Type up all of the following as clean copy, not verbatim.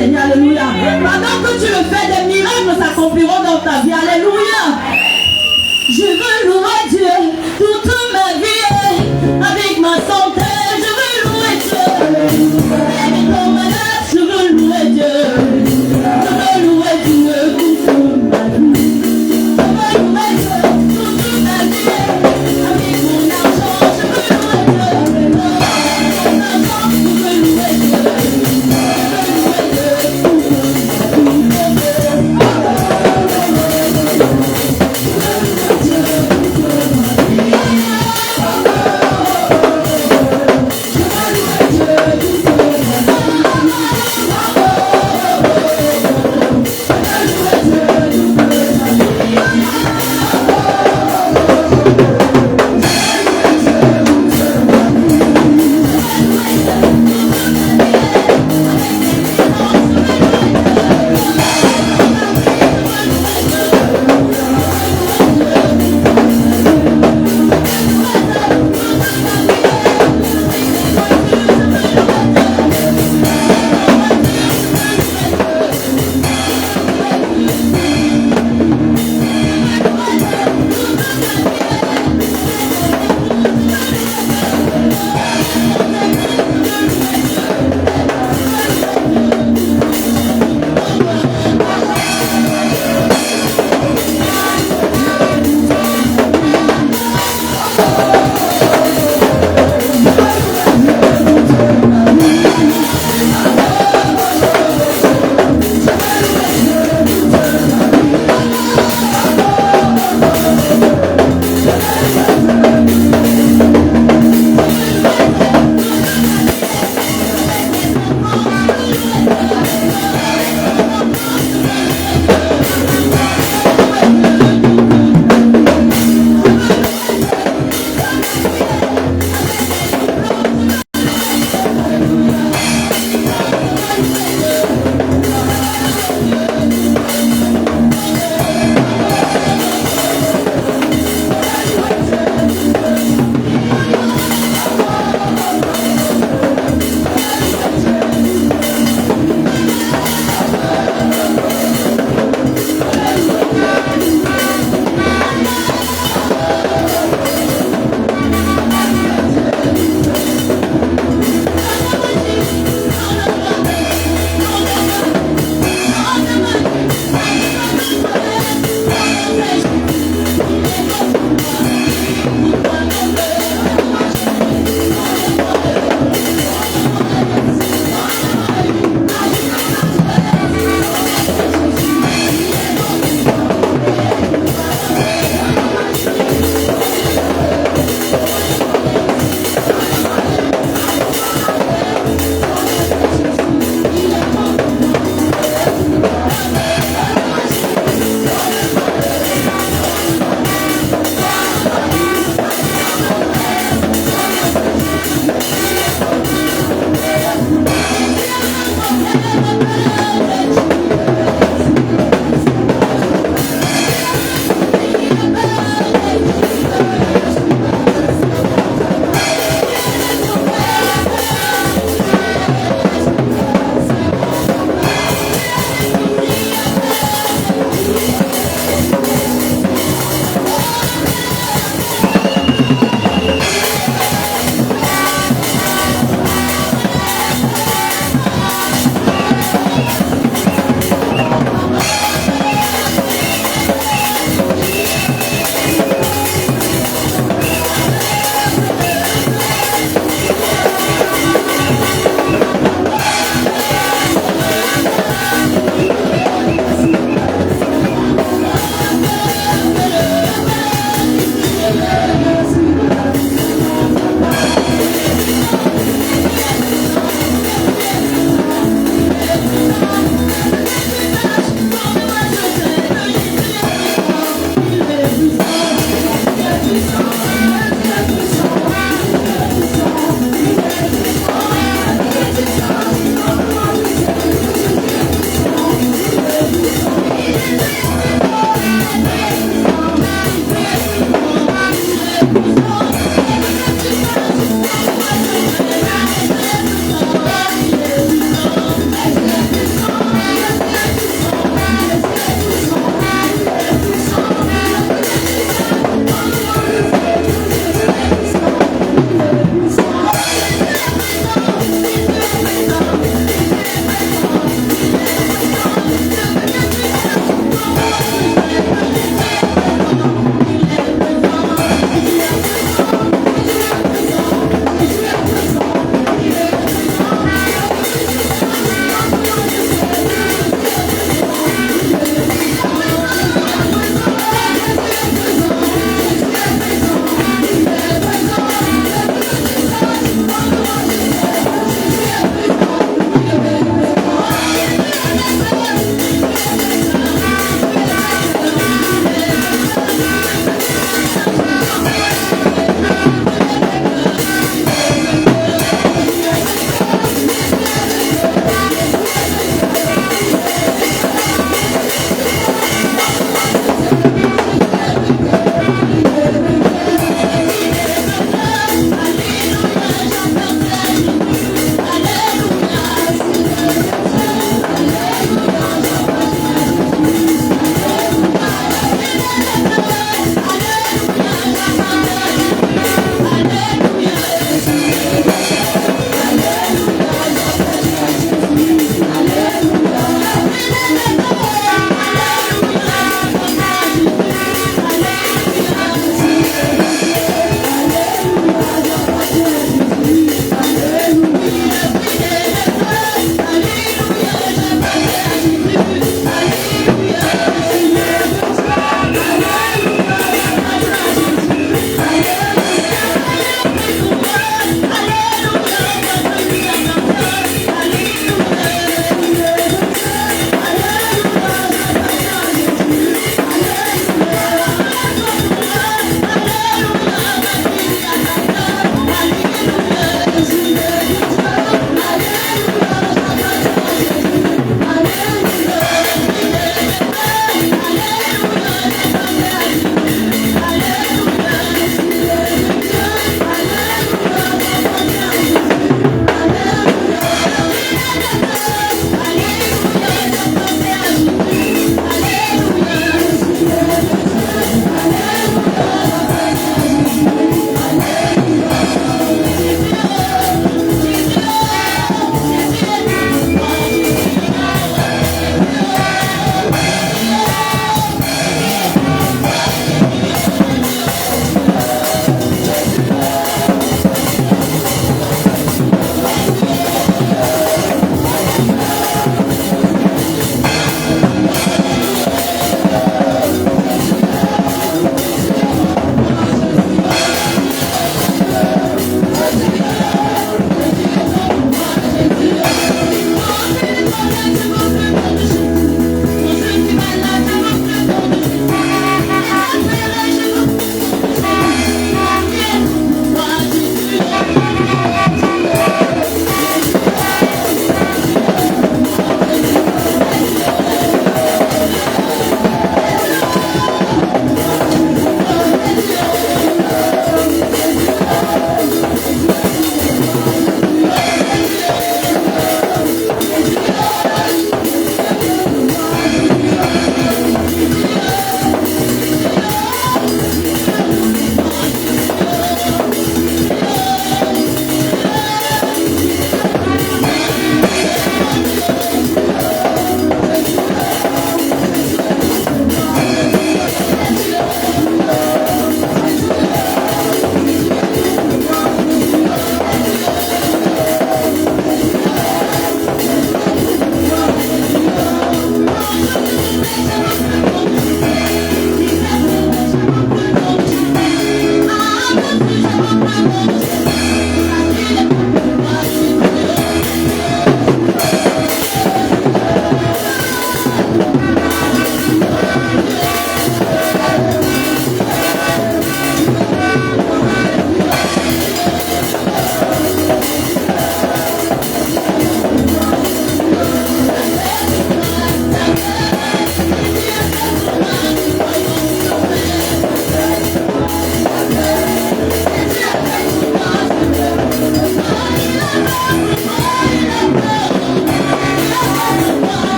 Seigneur, alléluia. Pendant que tu le fais, des miracles s'accompliront dans ta vie, alléluia. Je veux louer Dieu toute ma vie, avec ma santé, je veux louer Dieu. Avec mon malade, je veux louer Dieu. Je veux louer Dieu toute ma vie. Je veux louer Dieu toute ma vie, avec mon argent, je veux louer Dieu. Avec mon argent, je veux louer Dieu.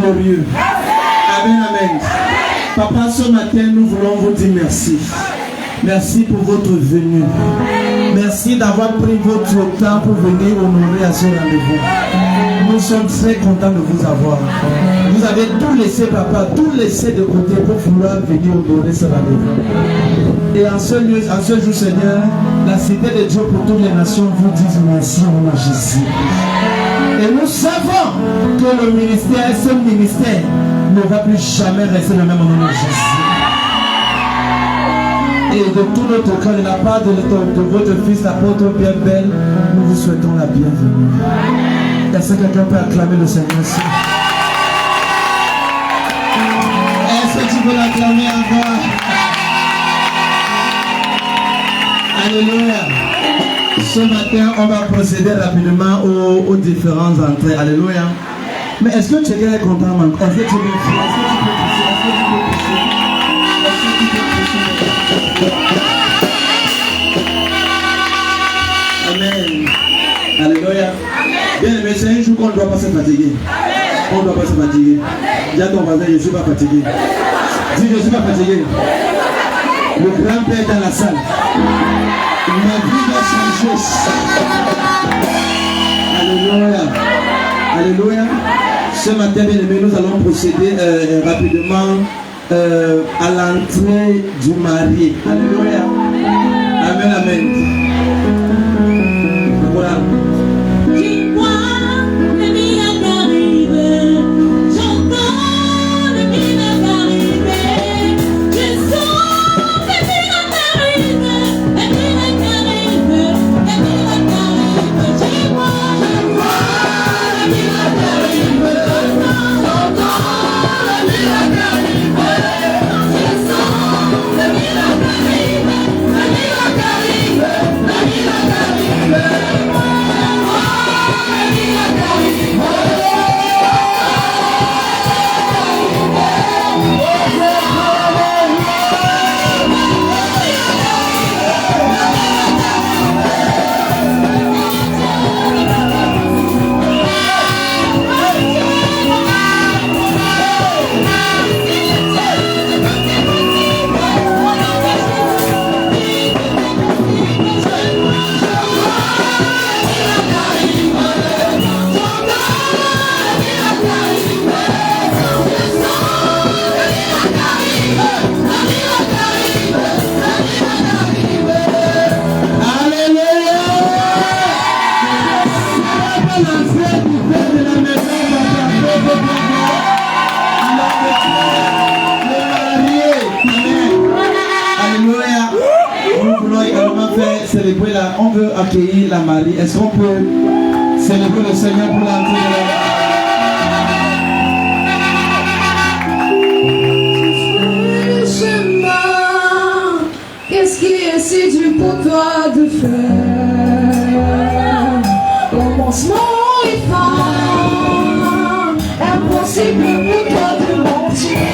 glorieux. Amen, amen. Papa, ce matin, nous voulons vous dire merci. Merci pour votre venue. Merci d'avoir pris votre temps pour venir honorer à ce rendez-vous. Nous sommes très contents de vous avoir. Vous avez tout laissé, papa, tout laissé de côté pour vouloir venir honorer ce rendez-vous. Et en ce lieu, en ce jour, Seigneur, la cité de Dieu pour toutes les nations vous dit merci au nom de Jésus. Et nous savons que le ministère, ce ministère, ne va plus jamais rester le même au nom de Jésus. Et de tout notre cœur, de la part de votre fils, l'apôtre Pierre Bell, nous vous souhaitons la bienvenue. Est-ce que quelqu'un peut acclamer le Seigneur ici? Est-ce que tu peux l'acclamer encore? Alléluia. Ce matin, on va procéder rapidement aux différentes entrées. Alléluia. Mais est-ce que tu es content, man? Est-ce que tu peux pousser? Amen. Alléluia. Bien aimé, c'est un jour qu'on ne doit pas se fatiguer. On ne doit pas se fatiguer. Dis à ton voisin, je ne suis pas fatigué. Dis, je ne suis pas fatigué. Le grand-père est dans la salle. Ma vie va changer. Alléluia. Alléluia. Ce matin, bien aimé, nous allons procéder rapidement à l'entrée du marié. Alléluia. Amen, amen. Voilà. On veut accueillir la mariée. Est-ce qu'on peut célébrer le Seigneur pour l'entrée de le chemin, qu'est-ce qui est si dur pour toi de faire? Commencement et fin, impossible pour toi de mentir.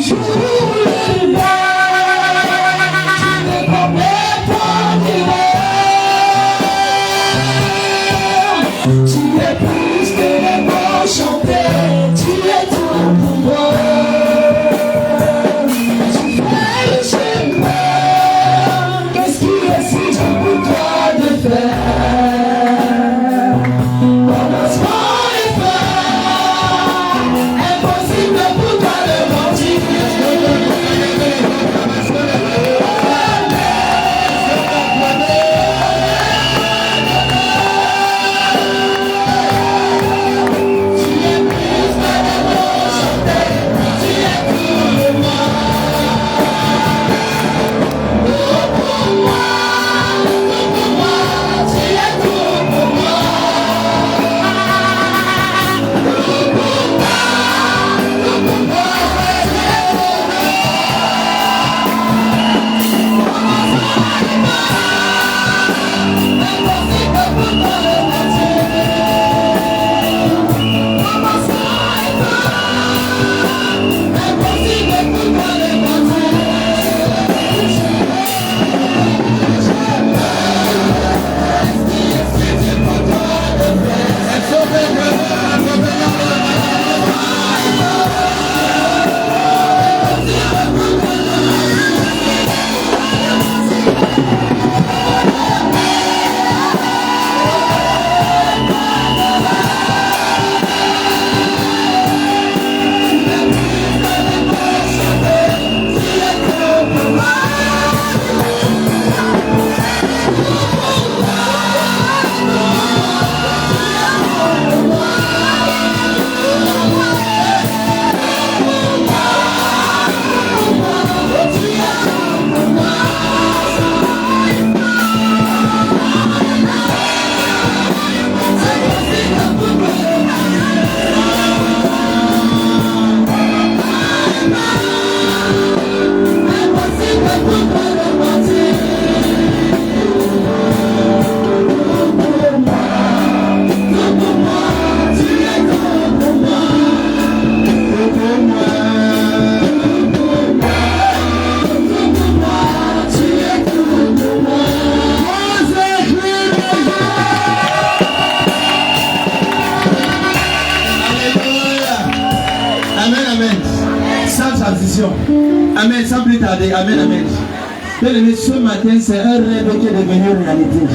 Toujours le bas. Tu es plus que les mots chantés, tu es tout pour moi. Tu fais le chemin, qu'est-ce qui est si dur pour toi de faire? plus tarder. Amen, amen. Bien-aimé, ce matin, c'est un rêve qui est devenu réalité.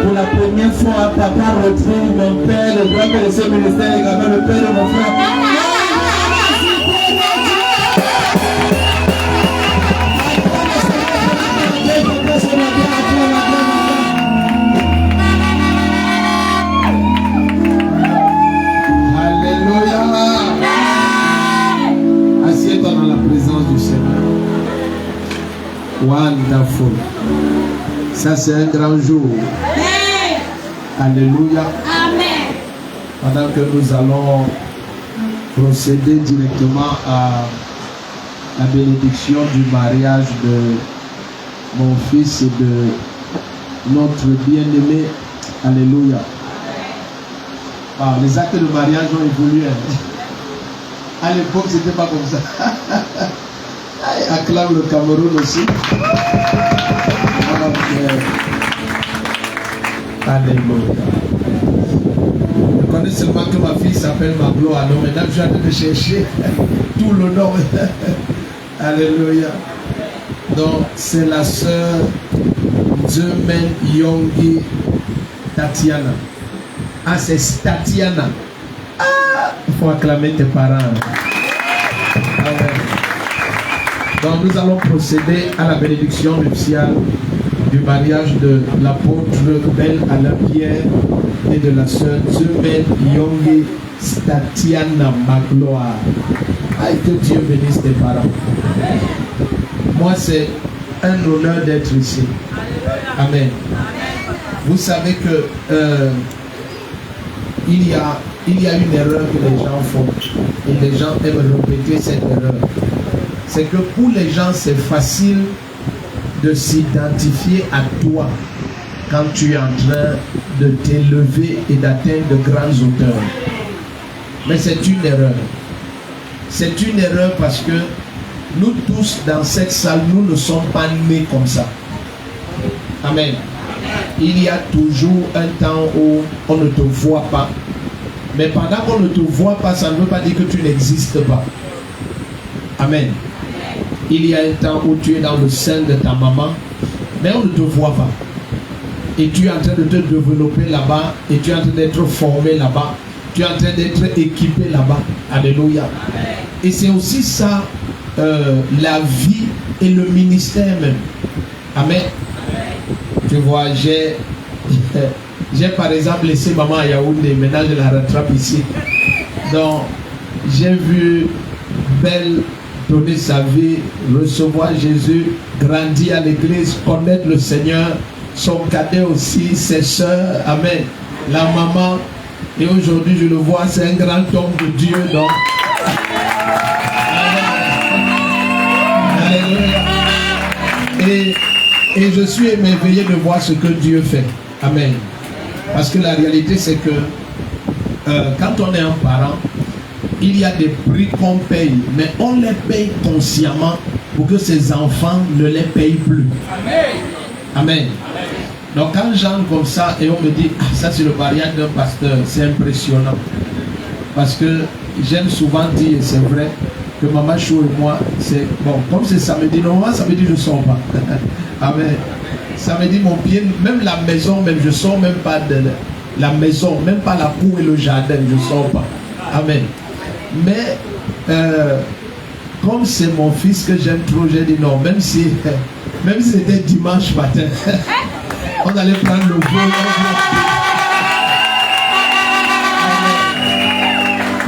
Pour la première fois, papa retrouve mon père, le grand-père de ce ministère, également le père de mon frère. Assieds-toi dans la présence du Seigneur. Wonderful. Ça, c'est un grand jour. Alléluia. Amen. Pendant que nous allons procéder directement à la bénédiction du mariage de mon fils et de notre bien-aimé. Alléluia. Ah, les actes de mariage ont évolué. À l'époque, c'était pas comme ça. Acclame le Cameroun aussi. Alléluia. Je connais seulement que ma fille s'appelle Maglo. Alors maintenant, je suis en train de chercher tout le nom. Alléluia. Donc, c'est la sœur Djemen Yongi Tatiana. Ah, c'est Tatiana. Ah, il faut acclamer tes parents. Amen. Donc, nous allons procéder à la bénédiction nuptiale du mariage de l'apôtre Belle Alain Pierre et de la sœur Djemen Yongi Tatiana Magloire. Ah, que Dieu bénisse tes parents. Moi, c'est un honneur d'être ici. Amen. Vous savez que il y a une erreur que les gens font et les gens aiment répéter cette erreur. C'est que pour les gens, c'est facile de s'identifier à toi quand tu es en train de t'élever et d'atteindre de grandes hauteurs. Mais c'est une erreur. C'est une erreur parce que nous tous dans cette salle, nous ne sommes pas nés comme ça. Amen. Il y a toujours un temps où on ne te voit pas. Mais pendant qu'on ne te voit pas, ça ne veut pas dire que tu n'existes pas. Amen. Il y a un temps où tu es dans le sein de ta maman, mais on ne te voit pas. Et tu es en train de te développer là-bas, et tu es en train d'être formé là-bas, tu es en train d'être équipé là-bas. Alléluia. Et c'est aussi ça, la vie et le ministère même. Amen. Tu vois, j'ai par exemple laissé maman à Yaoundé, maintenant je la rattrape ici. Donc, j'ai vu Belle donner sa vie, recevoir Jésus, grandir à l'église, connaître le Seigneur, son cadet aussi, ses soeurs, amen, la maman, et aujourd'hui je le vois, c'est un grand homme de Dieu, donc. Alléluia. Et je suis émerveillé de voir ce que Dieu fait. Amen. Parce que la réalité c'est que quand on est un parent, il y a des prix qu'on paye, mais on les paye consciemment pour que ses enfants ne les payent plus. Amen. Amen. Donc quand j'entre comme ça et on me dit, ah, ça c'est le mariage d'un pasteur, c'est impressionnant. Parce que j'aime souvent dire, et c'est vrai, que Maman Chou et moi, c'est bon, comme c'est samedi, normalement samedi je ne sors pas. Amen. Samedi mon pied, même la maison, même je ne sors même pas de la maison, même pas la cour et le jardin, je ne sors pas. Amen. Mais comme c'est mon fils que j'aime trop, j'ai dit non, même si c'était dimanche matin, on allait prendre le vol.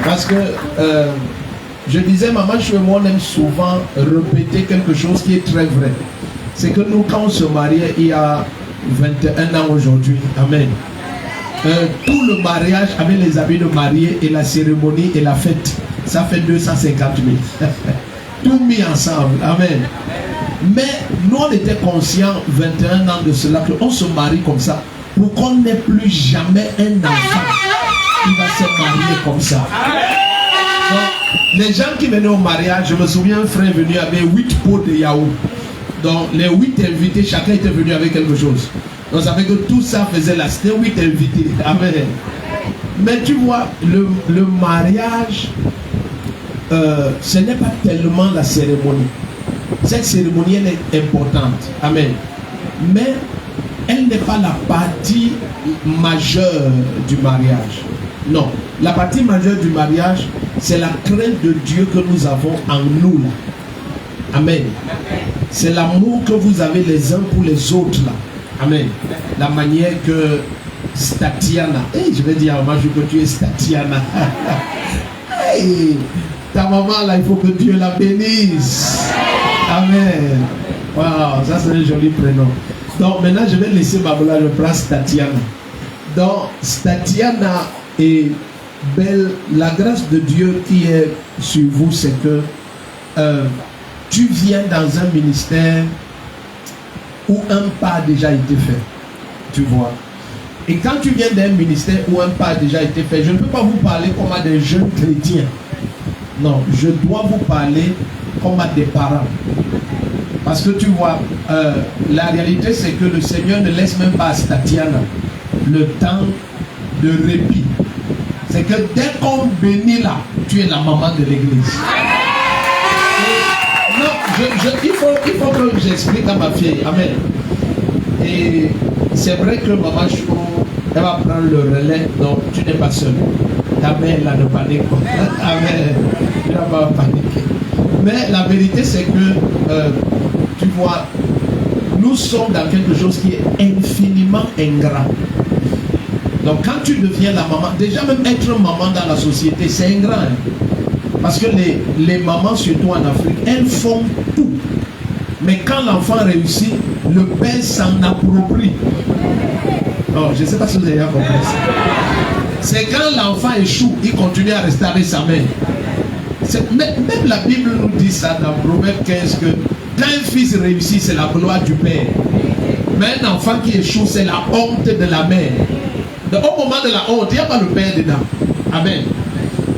Parce que je disais, Maman Chou et moi, on aime souvent répéter quelque chose qui est très vrai. C'est que nous, quand on se mariait il y a 21 ans aujourd'hui, amen. Tout le mariage avec les habits de mariée et la cérémonie et la fête, ça fait 250 000. Tout mis ensemble, amen. Mais nous on était conscients 21 ans de cela qu'on se marie comme ça pour qu'on n'ait plus jamais un enfant qui va se marier comme ça. Donc, les gens qui venaient au mariage, je me souviens un frère venu avec 8 pots de yaourt. Donc les 8 invités, chacun était venu avec quelque chose. Donc ça fait que tout ça faisait la cité, 8 invités. Amen. Mais tu vois, le mariage, ce n'est pas tellement la cérémonie. Cette cérémonie, elle est importante. Amen. Mais elle n'est pas la partie majeure du mariage. Non. La partie majeure du mariage, c'est la crainte de Dieu que nous avons en nous là. Amen. C'est l'amour que vous avez les uns pour les autres là. Amen. La manière que Statiana, je vais dire à Majou que tu es Statiana. Hey, ta maman là, il faut que Dieu la bénisse. Amen. Wow, ça c'est un joli prénom. Donc maintenant je vais laisser Babola, je prends Statiana. Donc Statiana et belle, la grâce de Dieu qui est sur vous, c'est que tu viens dans un ministère où un pas a déjà été fait. Tu vois. Et quand tu viens d'un ministère où un pas a déjà été fait, je ne peux pas vous parler comme à des jeunes chrétiens. Non, je dois vous parler comme à des parents. Parce que tu vois, la réalité c'est que le Seigneur ne laisse même pas à Statiana le temps de répit. C'est que dès qu'on bénit là, tu es la maman de l'église. Non, il faut que j'explique à ma fille. Amen. Et c'est vrai que maman Chou, elle va prendre le relais. Donc tu n'es pas seul. Ta mère là ne panique pas. Amen. Tu n'as pas paniquer. Mais la vérité c'est que tu vois, nous sommes dans quelque chose qui est infiniment ingrat. Donc quand tu deviens la maman, déjà même être maman dans la société, c'est ingrat. Parce que les mamans, surtout en Afrique, elles font tout. Mais quand l'enfant réussit, le père s'en approprie. Oh, je ne sais pas si vous avez compris ça. C'est quand l'enfant échoue, il continue à rester avec sa mère. Même la Bible nous dit ça dans Proverbe 15 que quand un fils réussit, c'est la gloire du père. Mais un enfant qui échoue, c'est la honte de la mère. Donc, au moment de la honte, il n'y a pas le père dedans. Amen.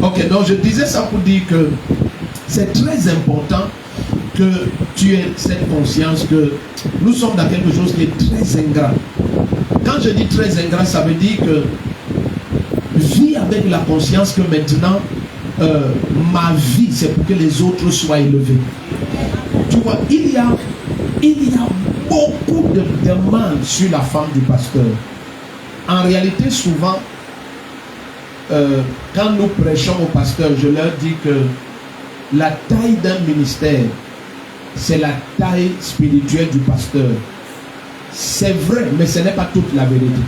Ok, donc je disais ça pour dire que c'est très important que tu aies cette conscience que nous sommes dans quelque chose qui est très ingrat. Quand je dis très ingrat, ça veut dire que vis avec la conscience que maintenant ma vie c'est pour que les autres soient élevés. Tu vois, il y a beaucoup de demandes sur la femme du pasteur. En réalité, souvent, quand nous prêchons aux pasteurs, je leur dis que la taille d'un ministère, c'est la taille spirituelle du pasteur. C'est vrai, mais ce n'est pas toute la vérité.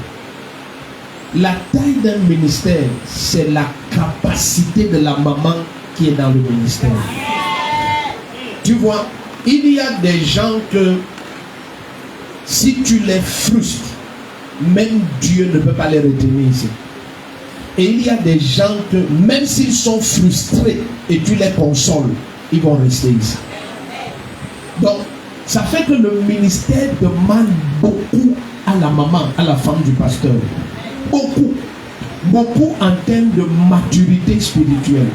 La taille d'un ministère, c'est la capacité de la maman qui est dans le ministère. Tu vois, il y a des gens que si tu les frustres, même Dieu ne peut pas les retenir ici. Et il y a des gens que même s'ils sont frustrés et tu les consoles, ils vont rester ici. Donc, ça fait que le ministère demande beaucoup à la maman, à la femme du pasteur. Beaucoup. Beaucoup en termes de maturité spirituelle.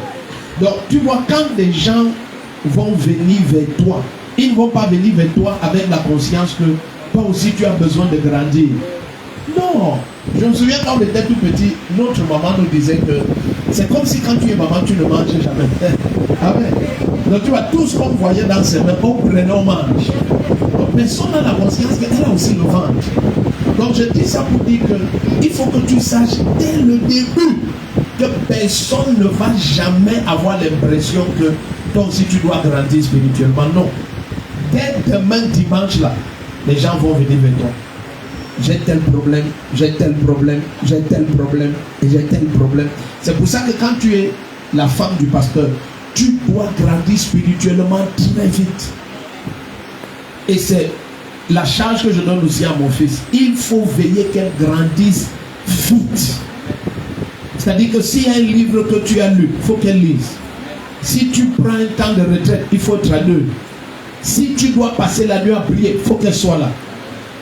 Donc, tu vois, quand des gens vont venir vers toi, ils ne vont pas venir vers toi avec la conscience que toi aussi tu as besoin de grandir. Non. Je me souviens quand on était tout petit, notre maman nous disait que c'est comme si quand tu es maman, tu ne manges jamais. Amen. Donc tu vois, tout ce qu'on voyait dans ses mains, on prenait, on mange. Donc personne n'a la conscience qu'elle a aussi le ventre. Donc je dis ça pour dire qu'il faut que tu saches dès le début que personne ne va jamais avoir l'impression que toi aussi tu dois grandir spirituellement. Non. Dès demain dimanche là, les gens vont venir vers toi. J'ai tel problème, j'ai tel problème, j'ai tel problème, et j'ai tel problème. C'est pour ça que quand tu es la femme du pasteur, tu dois grandir spirituellement très vite. Et c'est la charge que je donne aussi à mon fils. Il faut veiller qu'elle grandisse vite. C'est-à-dire que s'il y a un livre que tu as lu, il faut qu'elle lise. Si tu prends un temps de retraite, il faut traduire. Si tu dois passer la nuit à prier, il faut qu'elle soit là.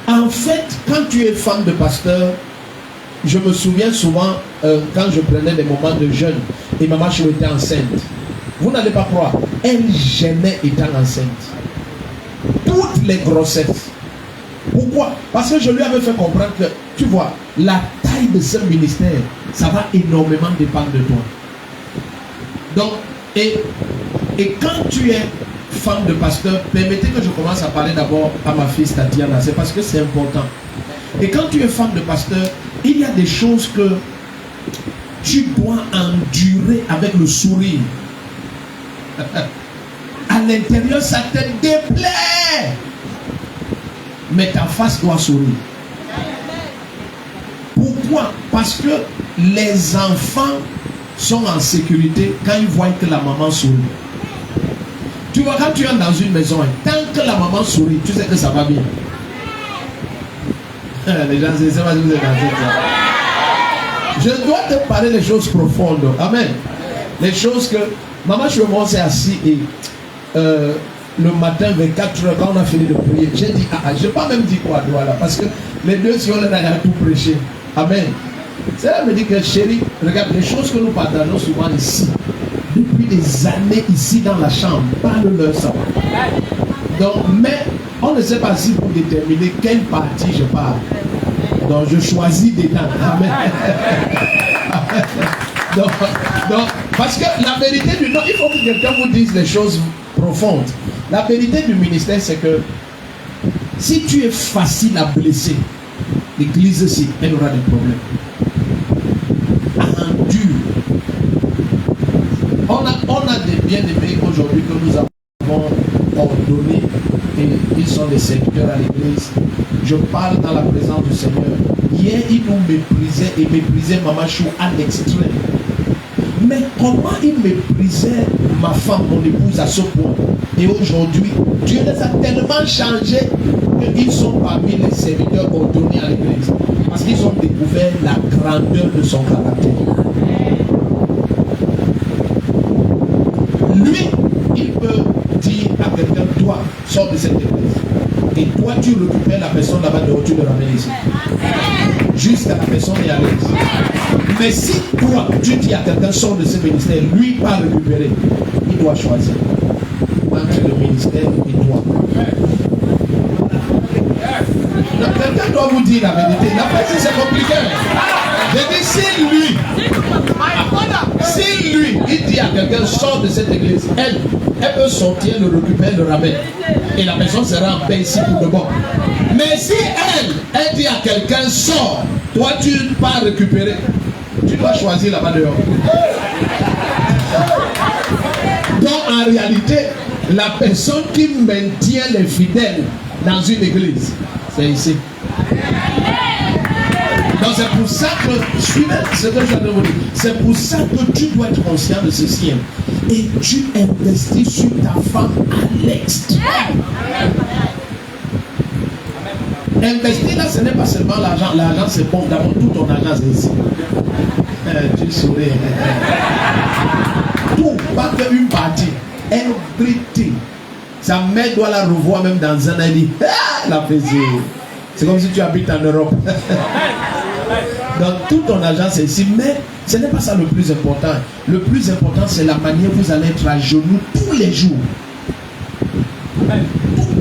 En fait, quand tu es femme de pasteur, je me souviens souvent quand je prenais des moments de jeûne et maman Chou était enceinte. Vous n'allez pas croire, elle gênait étant enceinte. Toutes les grossesses. Pourquoi? Parce que je lui avais fait comprendre que, tu vois, la taille de ce ministère, ça va énormément dépendre de toi. Donc, et quand tu es femme de pasteur, permettez que je commence à parler d'abord à ma fille Tatiana. C'est parce que c'est important. Et quand tu es femme de pasteur, il y a des choses que tu dois endurer avec le sourire. À l'intérieur, ça te déplaît. Mais ta face doit sourire. Pourquoi? Parce que les enfants sont en sécurité quand ils voient que la maman sourit. Tu vois, quand tu es dans une maison, tant que la maman sourit, tu sais que ça va bien. Les gens, c'est ça, vous êtes dans cette... Je dois te parler des choses profondes. Amen. Les choses que... Maman, je me suis assis et le matin, 24 heures, quand on a fini de prier, j'ai dit, je n'ai pas même dit quoi à toi là, parce que les deux, si on a tout prêché. Amen. Cela me dit que chérie, regarde, les choses que nous partageons souvent ici, depuis des années ici dans la chambre, parle-leur ça. Donc, mais on ne sait pas si pour déterminer quelle partie je parle. Donc, je choisis dedans. Amen. donc, parce que la vérité du nom, il faut que quelqu'un vous dise des choses profondes. La vérité du ministère, c'est que si tu es facile à blesser, l'église aussi, elle aura des problèmes. Endure. On a des bien-aimés aujourd'hui que nous avons ordonnés et ils sont des serviteurs à l'église. Je parle dans la présence du Seigneur. Hier, ils nous méprisaient et méprisaient Maman Chou à l'extrême. Mais comment ils méprisaient ma femme, mon épouse à ce point? Et aujourd'hui, Dieu les a tellement changés qu'ils sont parmi les serviteurs ordonnés à l'église. Parce qu'ils ont découvert la grandeur de son caractère. Lui, il peut dire à quelqu'un, toi, sors de cette église. Et toi, tu récupères la personne là-bas dehors, tu le ramènes ici. Jusqu'à la personne est à l'aise. Mais si toi, tu dis à quelqu'un, sors de ce ministère, lui pas récupérer, il doit choisir entre le ministère et toi. Quelqu'un doit vous dire la vérité. La vérité, c'est compliqué. Je dis, si lui, il dit à quelqu'un, sors de cette église, elle peut sortir, le récupérer, le ramène. Et la personne sera en paix ici pour de bon. Mais si elle dit à quelqu'un, sors, toi tu ne pas récupérer, tu dois choisir là-bas dehors. Donc en réalité, la personne qui maintient les fidèles dans une église, c'est ici. Donc c'est pour ça que, suivez ce que je viens de vous dire, c'est pour ça que tu dois être conscient de ceci. Et tu investis sur ta femme à l'extrême. Investir là, ce n'est pas seulement l'argent. L'argent c'est bon, d'abord tout ton argent c'est ici. Tu souris. Tout, pas qu'une partie. Everything. Sa mère doit la revoir même dans un an. Elle dit, la plaisir. C'est comme si tu habites en Europe. Donc tout ton argent c'est ici. Mais ce n'est pas ça le plus important. Le plus important c'est la manière dont vous allez être à genoux tous les jours.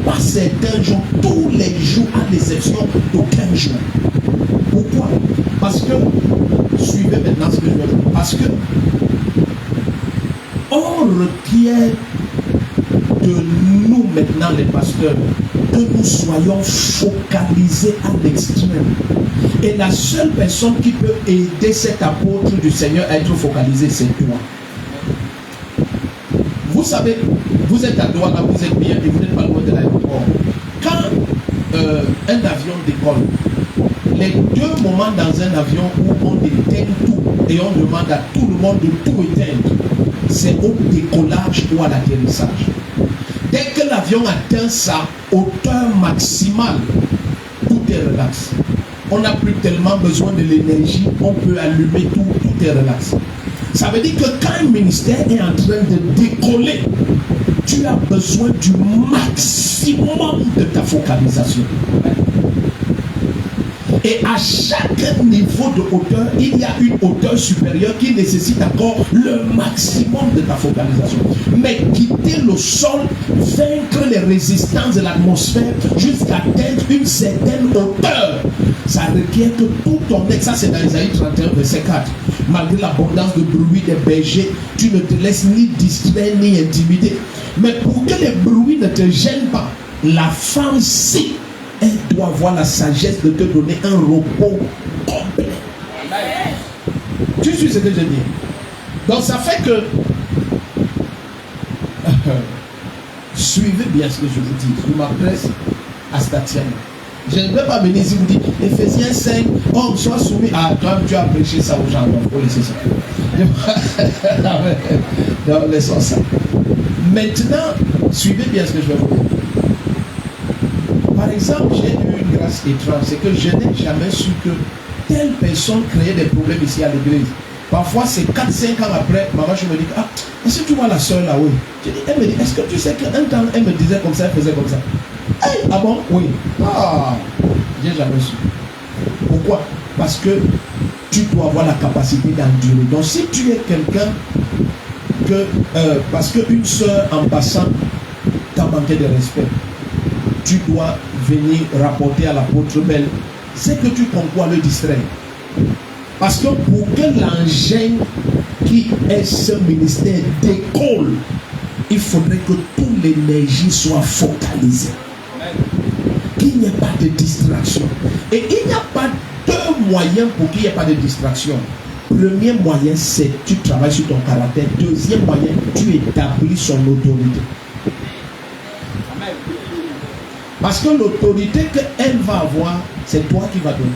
Pas certains jours, tous les jours, à l'exception d'aucun jour. Pourquoi? Parce que, suivez maintenant ce que je veux dire. Parce que on requiert de nous maintenant les pasteurs que nous soyons focalisés à l'extrême. Et la seule personne qui peut aider cet apôtre du Seigneur à être focalisé, c'est toi. Vous savez, vous êtes à Douala, vous êtes bien et vous n'êtes pas loin de l'aéroport. Quand un avion décolle, les deux moments dans un avion où on éteint tout et on demande à tout le monde de tout éteindre, c'est au décollage ou à l'atterrissage. Dès que l'avion atteint sa hauteur maximale, tout est relax. On n'a plus tellement besoin de l'énergie, on peut allumer tout, tout est relax. Ça veut dire que quand un ministère est en train de décoller, tu as besoin du maximum de ta focalisation. Et à chaque niveau de hauteur, il y a une hauteur supérieure qui nécessite encore le maximum de ta focalisation. Mais quitter le sol, vaincre les résistances de l'atmosphère jusqu'à atteindre une certaine hauteur, ça requiert que tout ton être, ça c'est dans Isaïe 31, verset 4. Malgré l'abondance de bruit des bergers, tu ne te laisses ni distraire ni intimider. Mais pour que les bruits ne te gênent pas, la femme, si elle doit avoir la sagesse de te donner un repos complet. Tu suis ce que je dis? Donc ça fait que suivez bien ce que je vous dis. Je m'adresse à Statiana. Je ne vais pas venir ici vous dire Éphésiens 5, homme soit soumis. Ah, toi tu as prêché ça aux gens, donc il faut laisser ça. Non, laissons ça. Maintenant, suivez bien ce que je vais vous dire. Par exemple, j'ai eu une grâce étrange, c'est que je n'ai jamais su que telle personne créait des problèmes ici à l'église. Parfois, c'est 4-5 ans après, maman, je me dis, ah, est-ce que tu vois la soeur là, oui. Elle me dit, est-ce que tu sais qu'un temps, elle me disait comme ça, elle faisait comme ça. Hey, ah bon, oui. Ah, j'ai jamais su. Pourquoi? Parce que tu dois avoir la capacité d'endurer. Donc, si tu es quelqu'un que, parce qu'une soeur en passant t'a manqué de respect, tu dois venir rapporter à l'apôtre Belle, c'est que tu concours à le distraire. Parce que pour que l'engin qui est ce ministère décolle, il faudrait que toute l'énergie soit focalisée. Qu'il n'y ait pas de distraction. Et il n'y a pas deux moyens pour qu'il n'y ait pas de distraction. Premier moyen, c'est tu travailles sur ton caractère. Deuxième moyen, tu établis son autorité. Parce que l'autorité qu'elle va avoir, c'est toi qui vas donner.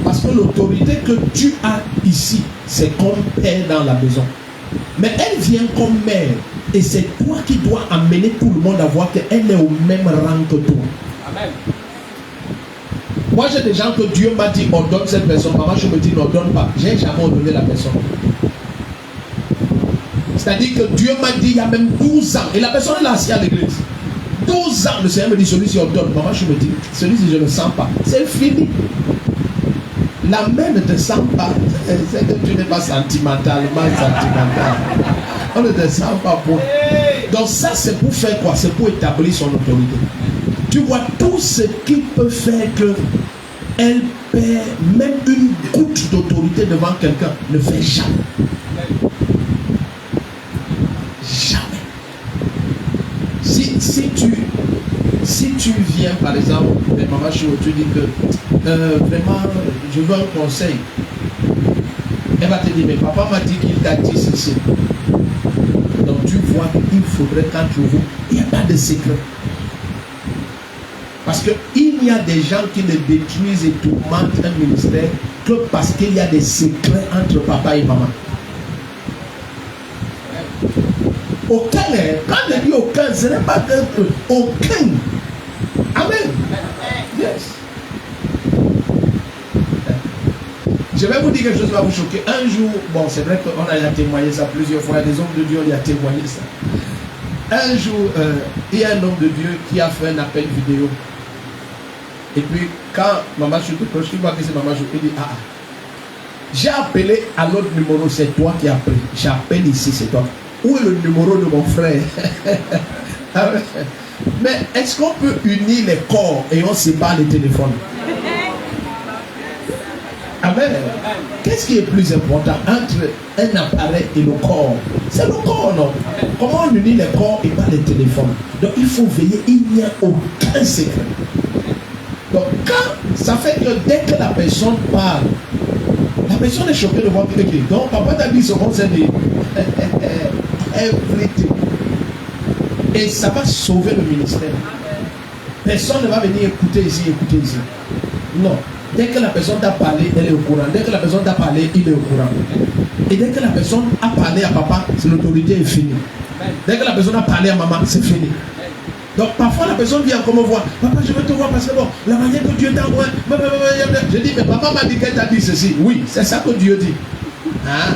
Parce que l'autorité que tu as ici, c'est comme père dans la maison. Mais elle vient comme mère. Et c'est toi qui dois amener tout le monde à voir qu'elle est au même rang que toi. Amen. Moi, j'ai des gens que Dieu m'a dit, ordonne cette personne. Maman, je me dis, n'ordonne pas. J'ai jamais ordonné la personne. C'est-à-dire que Dieu m'a dit, il y a même 12 ans. Et la personne est là assise à l'église. 12 ans, le Seigneur me dit, celui-ci ordonne. Maman, je me dis, celui-ci, je ne le sens pas. C'est fini. La main ne te sent pas. C'est que tu n'es pas sentimentalement sentimental. On ne te sent pas pour. Donc ça, c'est pour faire quoi? C'est pour établir son autorité. Tu vois, tout ce qui peut faire que elle perd même une goutte d'autorité devant quelqu'un, ne fait jamais. Jamais. Si tu viens, par exemple, maman, tu dis que vraiment, je veux un conseil. Elle va te dire, mais papa m'a dit qu'il t'a dit ceci. Donc tu vois qu'il faudrait quand tu ouvres, il n'y a pas de secret. Parce qu'il y a des gens qui ne détruisent et tourmentent un ministère que parce qu'il y a des secrets entre papa et maman. Aucun, quand je dis aucun, ce n'est pas aucun. Amen. Yes. Je vais vous dire quelque chose qui va vous choquer. Un jour, bon, c'est vrai qu'on a témoigné ça plusieurs fois. Il y a des hommes de Dieu qui ont témoigné ça. Un jour, il y a un homme de Dieu qui a fait un appel vidéo. Et puis, quand Maman Chou te proche, il voit que c'est Maman Chou, il dit, ah, j'ai appelé à l'autre numéro, c'est toi qui as appelé. J'appelle ici, c'est toi. Où est le numéro de mon frère? Mais est-ce qu'on peut unir les corps et on sépare les téléphones? Amen. Qu'est-ce qui est plus important entre un appareil et le corps? C'est le corps, non? Comment on unit les corps et pas les téléphones? Donc il faut veiller, il n'y a aucun secret. Donc quand ça fait que dès que la personne parle, la personne est choquée de voir quelqu'un. Donc papa t'a dit ce conseil de everything. Et ça va sauver le ministère. Personne ne va venir écouter ici. Non. Dès que la personne t'a parlé, elle est au courant. Dès que la personne t'a parlé, il est au courant. Et dès que la personne a parlé à papa, l'autorité est finie. Dès que la personne a parlé à maman, c'est fini. Donc parfois la personne vient comme voir, papa je veux te voir parce que bon, la manière que Dieu t'a envoyé, je dis mais papa m'a dit qu'elle t'a dit ceci. Oui, c'est ça que Dieu dit. Ah,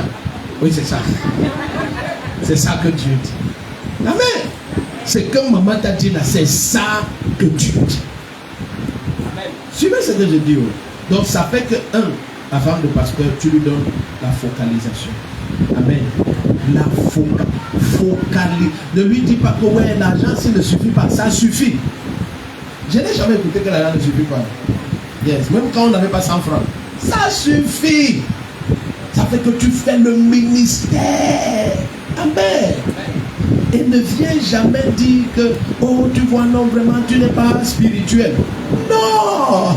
oui c'est ça. C'est ça que Dieu dit. Amen. C'est que maman t'a dit là, c'est ça que Dieu dit. Suivez ce que je dis. Donc ça fait que la femme de pasteur, tu lui donnes la focalisation. Amen. La focalisation. Ne lui dis pas que ouais, l'argent s'il ne suffit pas, ça suffit. Je n'ai jamais écouté que l'argent ne suffit pas. Yes. Même quand on n'avait pas 100 francs, ça suffit. Ça fait que tu fais le ministère. Amen. Et ne viens jamais dire que, oh, tu vois, non, vraiment, tu n'es pas spirituel. Non.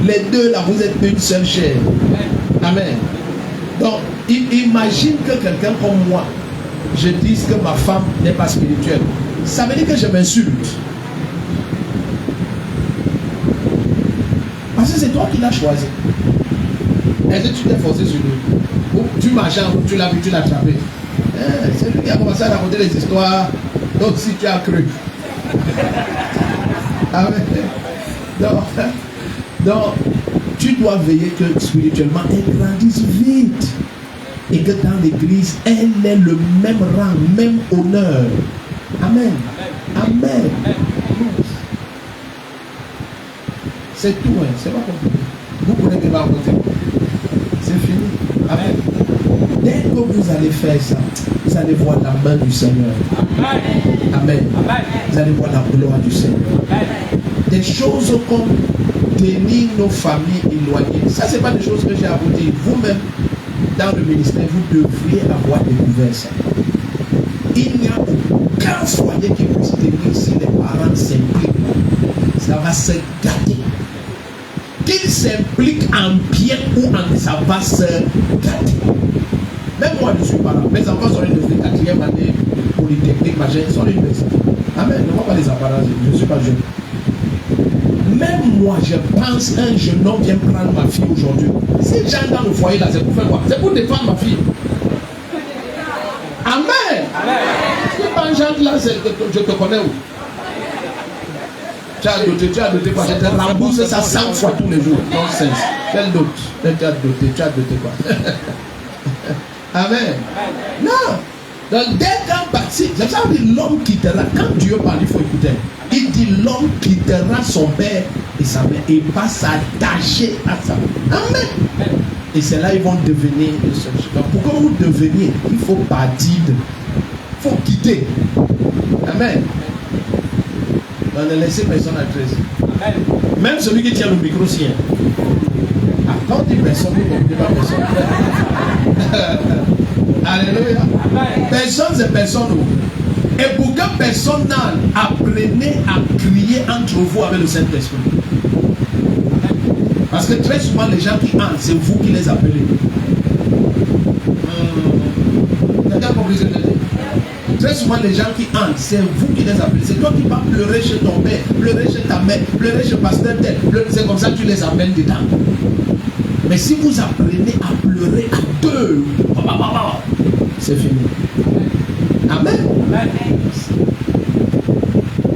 Les deux, là, vous êtes une seule chair. Amen. Donc, imagine que quelqu'un comme moi, je dise que ma femme n'est pas spirituelle. Ça veut dire que je m'insulte. Parce que c'est toi qui l'as choisi. Est-ce que tu t'es forcé sur lui? Ou tu marches, tu l'as vu, tu l'as attrapé. C'est lui qui a commencé à raconter les histoires. Donc si tu as cru. Amen. Donc, tu dois veiller que spirituellement elle grandisse vite. Et que dans l'église, elle ait le même rang, même honneur. Amen. Amen. C'est tout, hein. C'est pas compliqué. Vous prenez pas côté. C'est fini. Amen. Dès que vous allez faire ça, vous allez voir la main du Seigneur. Amen. Vous allez voir la gloire du Seigneur. Des choses comme tenir nos familles éloignées. Ça, c'est pas des choses que j'ai à vous dire. Vous-même, dans le ministère, vous devriez avoir découvert ça. Il n'y a aucun foyer qui puisse tenir si les parents s'impliquent. Ça va se gâter. Qu'ils s'impliquent en bien ou en ça va se gâter. Même moi, je suis parent. Mes enfants sont une 4e année polytechnique, machin, ils sont à l'université. Amen. Ne vois pas les apparences, je ne suis pas jeune. Même moi, je pense un jeune homme vient prendre ma fille aujourd'hui. Si j'entre dans le foyer là, c'est pour faire quoi? C'est pour défendre ma fille. Amen. Si quand j'entre là, je te connais où? Tu as doté quoi? Je te rembourse ça 100 fois tous les jours. Nonsense. Quel doute? Tu as doté quoi? Amen. Non. Donc dès qu'un parti, c'est ça qu'on dit l'homme quittera. Quand Dieu parle, il faut écouter. Il dit l'homme quittera son père et sa mère et va s'attacher à ça. Amen. Et c'est là ils vont devenir le seul. Donc pour que vous deveniez, il faut partir. Il faut quitter. Amen. On ne laisse personne à 13. Même celui qui tient le micro sien. Ah, quand on dit personne, vous ne comprenez pas personne. Alléluia. Personne, c'est personne. Et pour que personne n'aille, apprenez à crier entre vous avec le Saint-Esprit. Parce que très souvent, les gens qui entrent, c'est vous qui les appelez. Quelqu'un a compris ce que je dis? Très souvent, les gens qui entrent, c'est vous qui les appelez. C'est toi qui vas pleurer chez ton père, pleurer chez ta mère, pleurer chez pasteur tel. C'est comme ça que tu les appelles dedans. Mais si vous apprenez à pleurer à deux, c'est fini. Amen.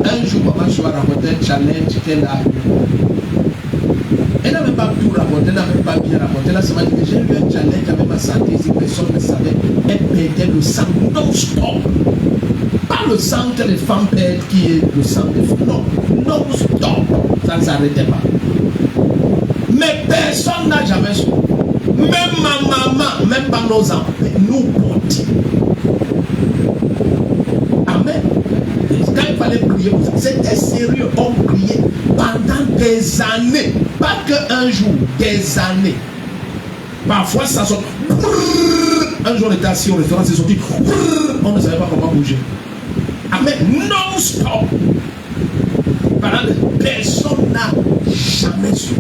Un jour, maman, je vais raconter un challenge qu'elle a eu. Elle n'a même pas tout raconté, elle n'a même pas bien raconté. Là, ça m'a dit que j'ai eu un challenge avec ma santé, si personne ne savait. Elle perdait le sang non-stop. Pas le sang que les femmes perdent qui est le sang des femmes. Non, non-stop. Ça ne s'arrêtait pas. Mais personne n'a jamais su. Même ma maman, même pas nos enfants, nous portent. Amen. Quand il fallait prier pour ça, c'était sérieux. On priait pendant des années. Pas qu'un jour, des années. Parfois, ça sort. Un jour, on était assis au restaurant, c'est sorti. On ne savait pas comment bouger. Amen. Non-stop. Personne n'a jamais su.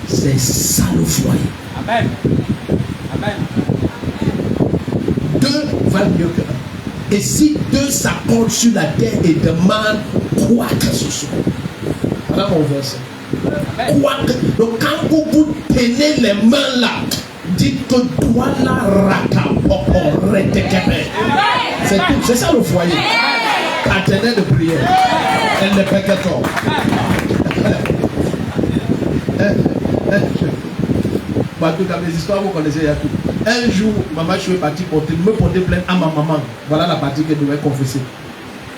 C'est ça le foyer. Amen. Amen. Deux valent mieux que un. Et si deux s'accordent sur la terre et demandent quoi que ce soit. Voilà mon verset. Quoi que. Donc quand vous tenez les mains là, dites que toi la raka c'est tout. C'est ça le foyer. Partenaire de prière. Elle ne fait que toi. En tout cas, les histoires, vous connaissez, il y a tout. Un jour, maman, je suis parti porter, me porter plainte à ma maman. Voilà la partie qu'elle devait confesser.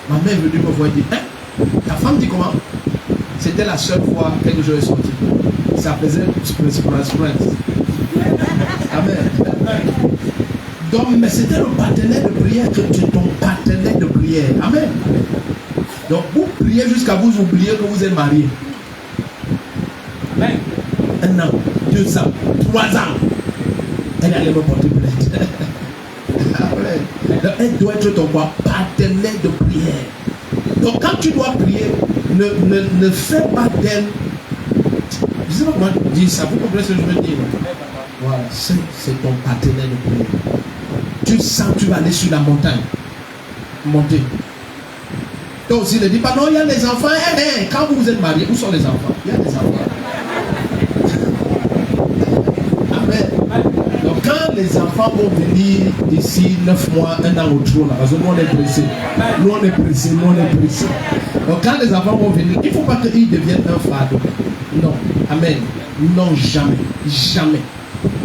Ma mère est venue me voir et dit, hein, ta femme dit comment? C'était la seule fois que je suis sorti. Ça faisait Prince. Amen. Donc, mais c'était le partenaire de prière que tu es ton partenaire de prière. Amen. Donc, vous priez jusqu'à vous oublier que vous êtes marié. Amen. 1 an, 2 ans, 3 ans. Elle allait me porter plainte. Elle doit être ton quoi? Partenaire de prière. Donc quand tu dois prier, ne fais pas d'elle. Je ne sais pas comment dire ça. Vous comprenez ce que je veux dire? Voilà, c'est ton partenaire de prière. Tu sens que tu vas aller sur la montagne. Monter. Toi aussi ne dis pas non, il y a les enfants. Quand vous êtes mariés, où sont les enfants? Il y a des enfants. Amen. Donc quand les enfants vont venir d'ici 9 mois, 1 an au trône, parce que nous on est pressés. Nous on est pressés, nous on est pressés. Donc quand les enfants vont venir, il ne faut pas qu'ils deviennent un fardeau. Non. Amen. Non, jamais. Jamais.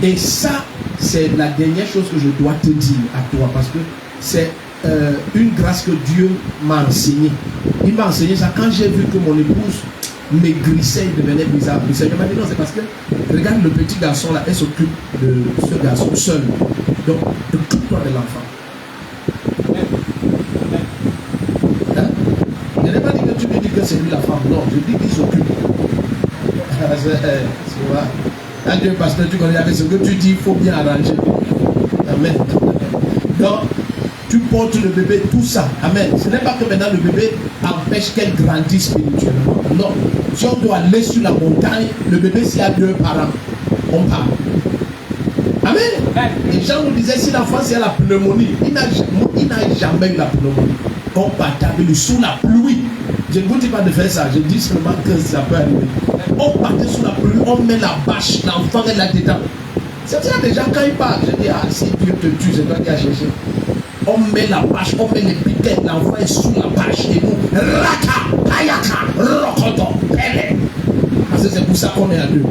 Et ça, c'est la dernière chose que je dois te dire à toi, parce que c'est une grâce que Dieu m'a enseigné. Il m'a enseigné ça quand j'ai vu que mon épouse maigrissait et devenait bizarre. Le Seigneur m'a dit non, c'est parce que regarde le petit garçon là, elle s'occupe de ce garçon seul. Donc, occupe-toi de l'enfant. Hein? Je n'ai pas dit que tu me dis que c'est lui la femme. Non, je dis qu'il s'occupe. Tu vois? Quand tu es pasteur, tu connais avec ce que tu dis, il faut bien arranger. Amen. Donc, tu portes le bébé, tout ça. Amen. Ce n'est pas que maintenant le bébé empêche qu'elle grandisse spirituellement. Non. Si on doit aller sur la montagne, le bébé, s'il y a 2 parents, on part. Amen. Les gens nous disaient, si l'enfant c'est la pneumonie, il n'a jamais eu la pneumonie. On partait avec lui sous la pluie. Je ne vous dis pas de faire ça, je dis seulement que ça peut arriver. On partait sous la pluie, on met la bâche, l'enfant est là-dedans. C'est ça déjà quand il part, je dis, ah si Dieu te tue, c'est toi qui as cherché. On met la bâche, on met les piquets, l'enfant est sous la bâche et nous, raka, payaka, rokoto, pele. Parce que c'est pour ça qu'on est à 2.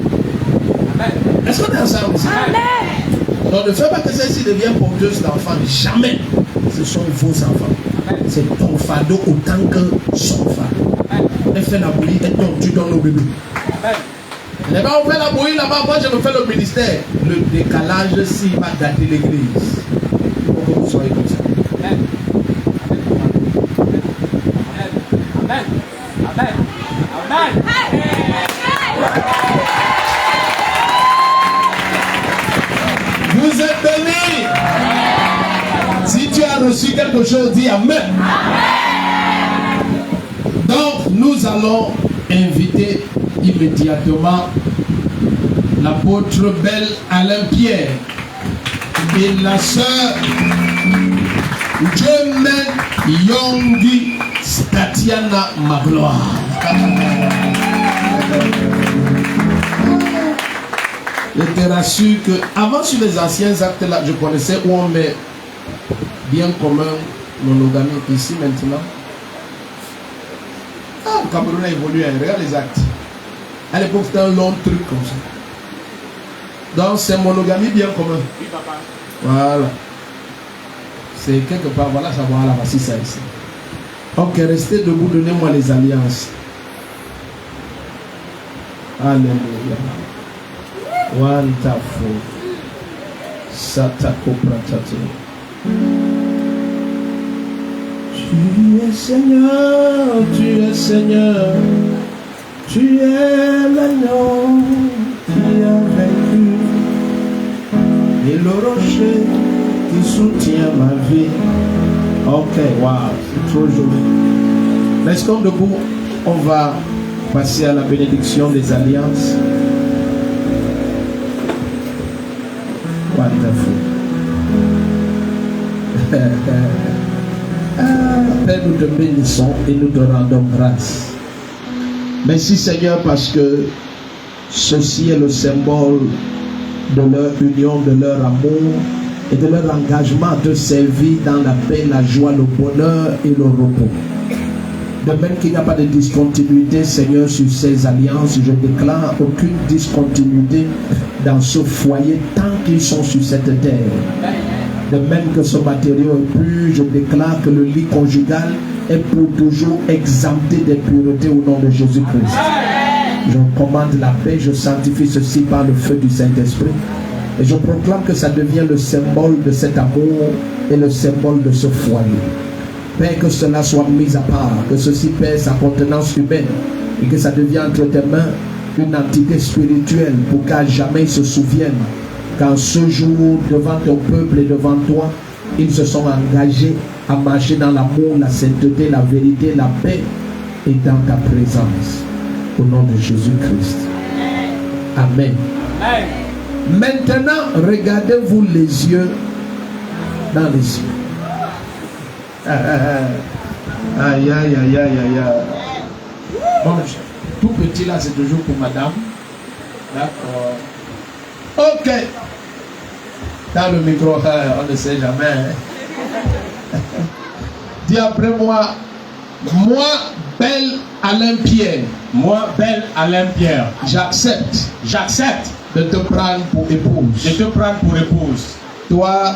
Est-ce qu'on est ensemble ici? Amen. Donc ne fais pas que celle-ci devienne porteuse d'enfants, jamais. Ce sont vos enfants. C'est ton fardeau autant que son fardeau. Elle fait la bouillie et donc tu donnes au bébé. Là-bas, on fait la bouillie, là-bas, moi je me fais le ministère. Le décalage, s'il va gâter l'église. Pour que vous soyez comme ça. Amen. Amen. Amen. Amen. Vous êtes bénis. Si tu as reçu quelque chose, dis Amen. Donc, nous allons inviter immédiatement l'apôtre Belle Alain Pierre et la sœur Jemen Yongi Tatiana Magloire. Je te rassure que avant sur les anciens actes là, je connaissais où on met bien commun monogamie. Ici maintenant, le Cameroun a évolué, regarde les actes. À l'époque c'était un long truc comme ça. Donc c'est monogamie bien commun. Oui papa. Voilà. C'est quelque part, voilà, ça va là, voici ça ici. Ok, restez debout, donnez-moi les alliances. Alléluia. Wonderful. Satako pratato. Tu es Seigneur, tu es Seigneur, tu es l'agneau qui a vaincu et le rocher qui soutient ma vie. Ok, wow, c'est trop joli. Restons debout, on va passer à la bénédiction des alliances. Wonderful. Père, nous te bénissons et nous te rendons grâce. Merci Seigneur parce que ceci est le symbole de leur union, de leur amour et de leur engagement à te servir dans la paix, la joie, le bonheur et le repos. De même qu'il n'y a pas de discontinuité, Seigneur, sur ces alliances, je déclare aucune discontinuité dans ce foyer tant qu'ils sont sur cette terre. De même que ce matériau est pur, je déclare que le lit conjugal est pour toujours exempté d'impureté au nom de Jésus-Christ. Je commande la paix, je sanctifie ceci par le feu du Saint-Esprit. Et je proclame que ça devient le symbole de cet amour et le symbole de ce foyer. Père, que cela soit mis à part, que ceci perd sa contenance humaine et que ça devienne entre tes mains une entité spirituelle pour qu'à jamais ils se souviennent qu'en ce jour, devant ton peuple et devant toi, Ils se sont engagés à marcher dans l'amour, la sainteté, la vérité, la paix et dans ta présence. Au nom de Jésus-Christ. Amen. Maintenant, regardez-vous les yeux dans les yeux. Aïe, aïe, aïe, aïe, aïe. Bon, tout petit là, c'est toujours pour madame. D'accord. Ok. Dans le micro, on ne sait jamais. Dis après moi, moi, Belle Alain Pierre. Moi, Belle Alain Pierre. J'accepte De te prendre pour épouse. te prendre pour épouse. Toi,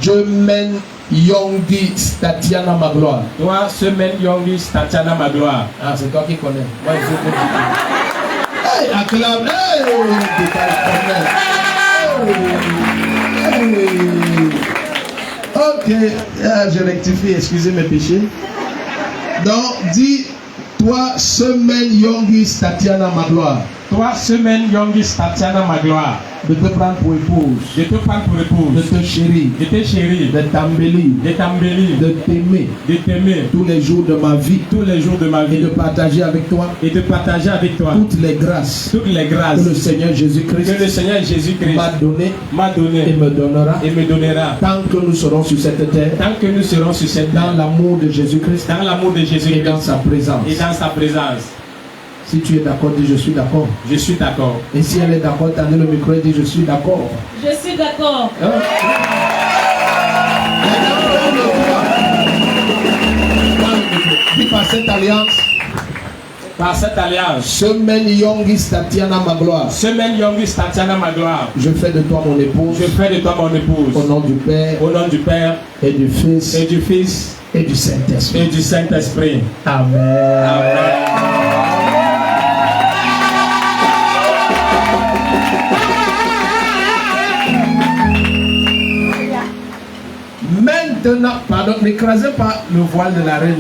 Jermaine Yongi Tatiana Magloire. Toi, Semaine Yongi Tatiana Magloire. Ah, c'est toi qui connais. Moi, il faut que tu... Hey, acclame. Hey, ok, je rectifie, excusez mes péchés. Donc, dis, toi, Semaine Yongi Tatiana Magloire. Toi, Semaine Yongi Tatiana Magloire. De te prendre pour épouse. De te prendre pour De épouse. te chérir. De te chérir. De t'embellir. De t'embellir. De t'aimer. De t'aimer. Tous les jours de ma vie. Tous les jours de ma Et vie. de partager avec toi Et de partager avec toi toutes les grâces toutes les grâces que le Seigneur Jésus-Christ que le Seigneur Jésus-Christ m'a donné m'a et donné me donnera et me donnera. tant que nous serons sur cette terre, Tant que nous serons sur cette dans terre, l'amour de Jésus-Christ dans l'amour de et Jésus-Christ dans sa présence. et dans sa présence. Si tu es d'accord, dis je suis d'accord. Je suis d'accord. Et si elle est d'accord, tendez le micro et dis je suis d'accord. Je suis d'accord. Dis par cette alliance, Par cette alliance, Semaine Yongis Tatiana Magloire, Semaine Yongi Tatiana Magloire, je fais de toi mon épouse. je fais de toi mon épouse. Au nom du Père Au nom du Père et du Fils et du Fils et du et Saint-Esprit. du Saint-Esprit. Amen. Amen. Maintenant, pardon, n'écrasez pas le voile de la reine.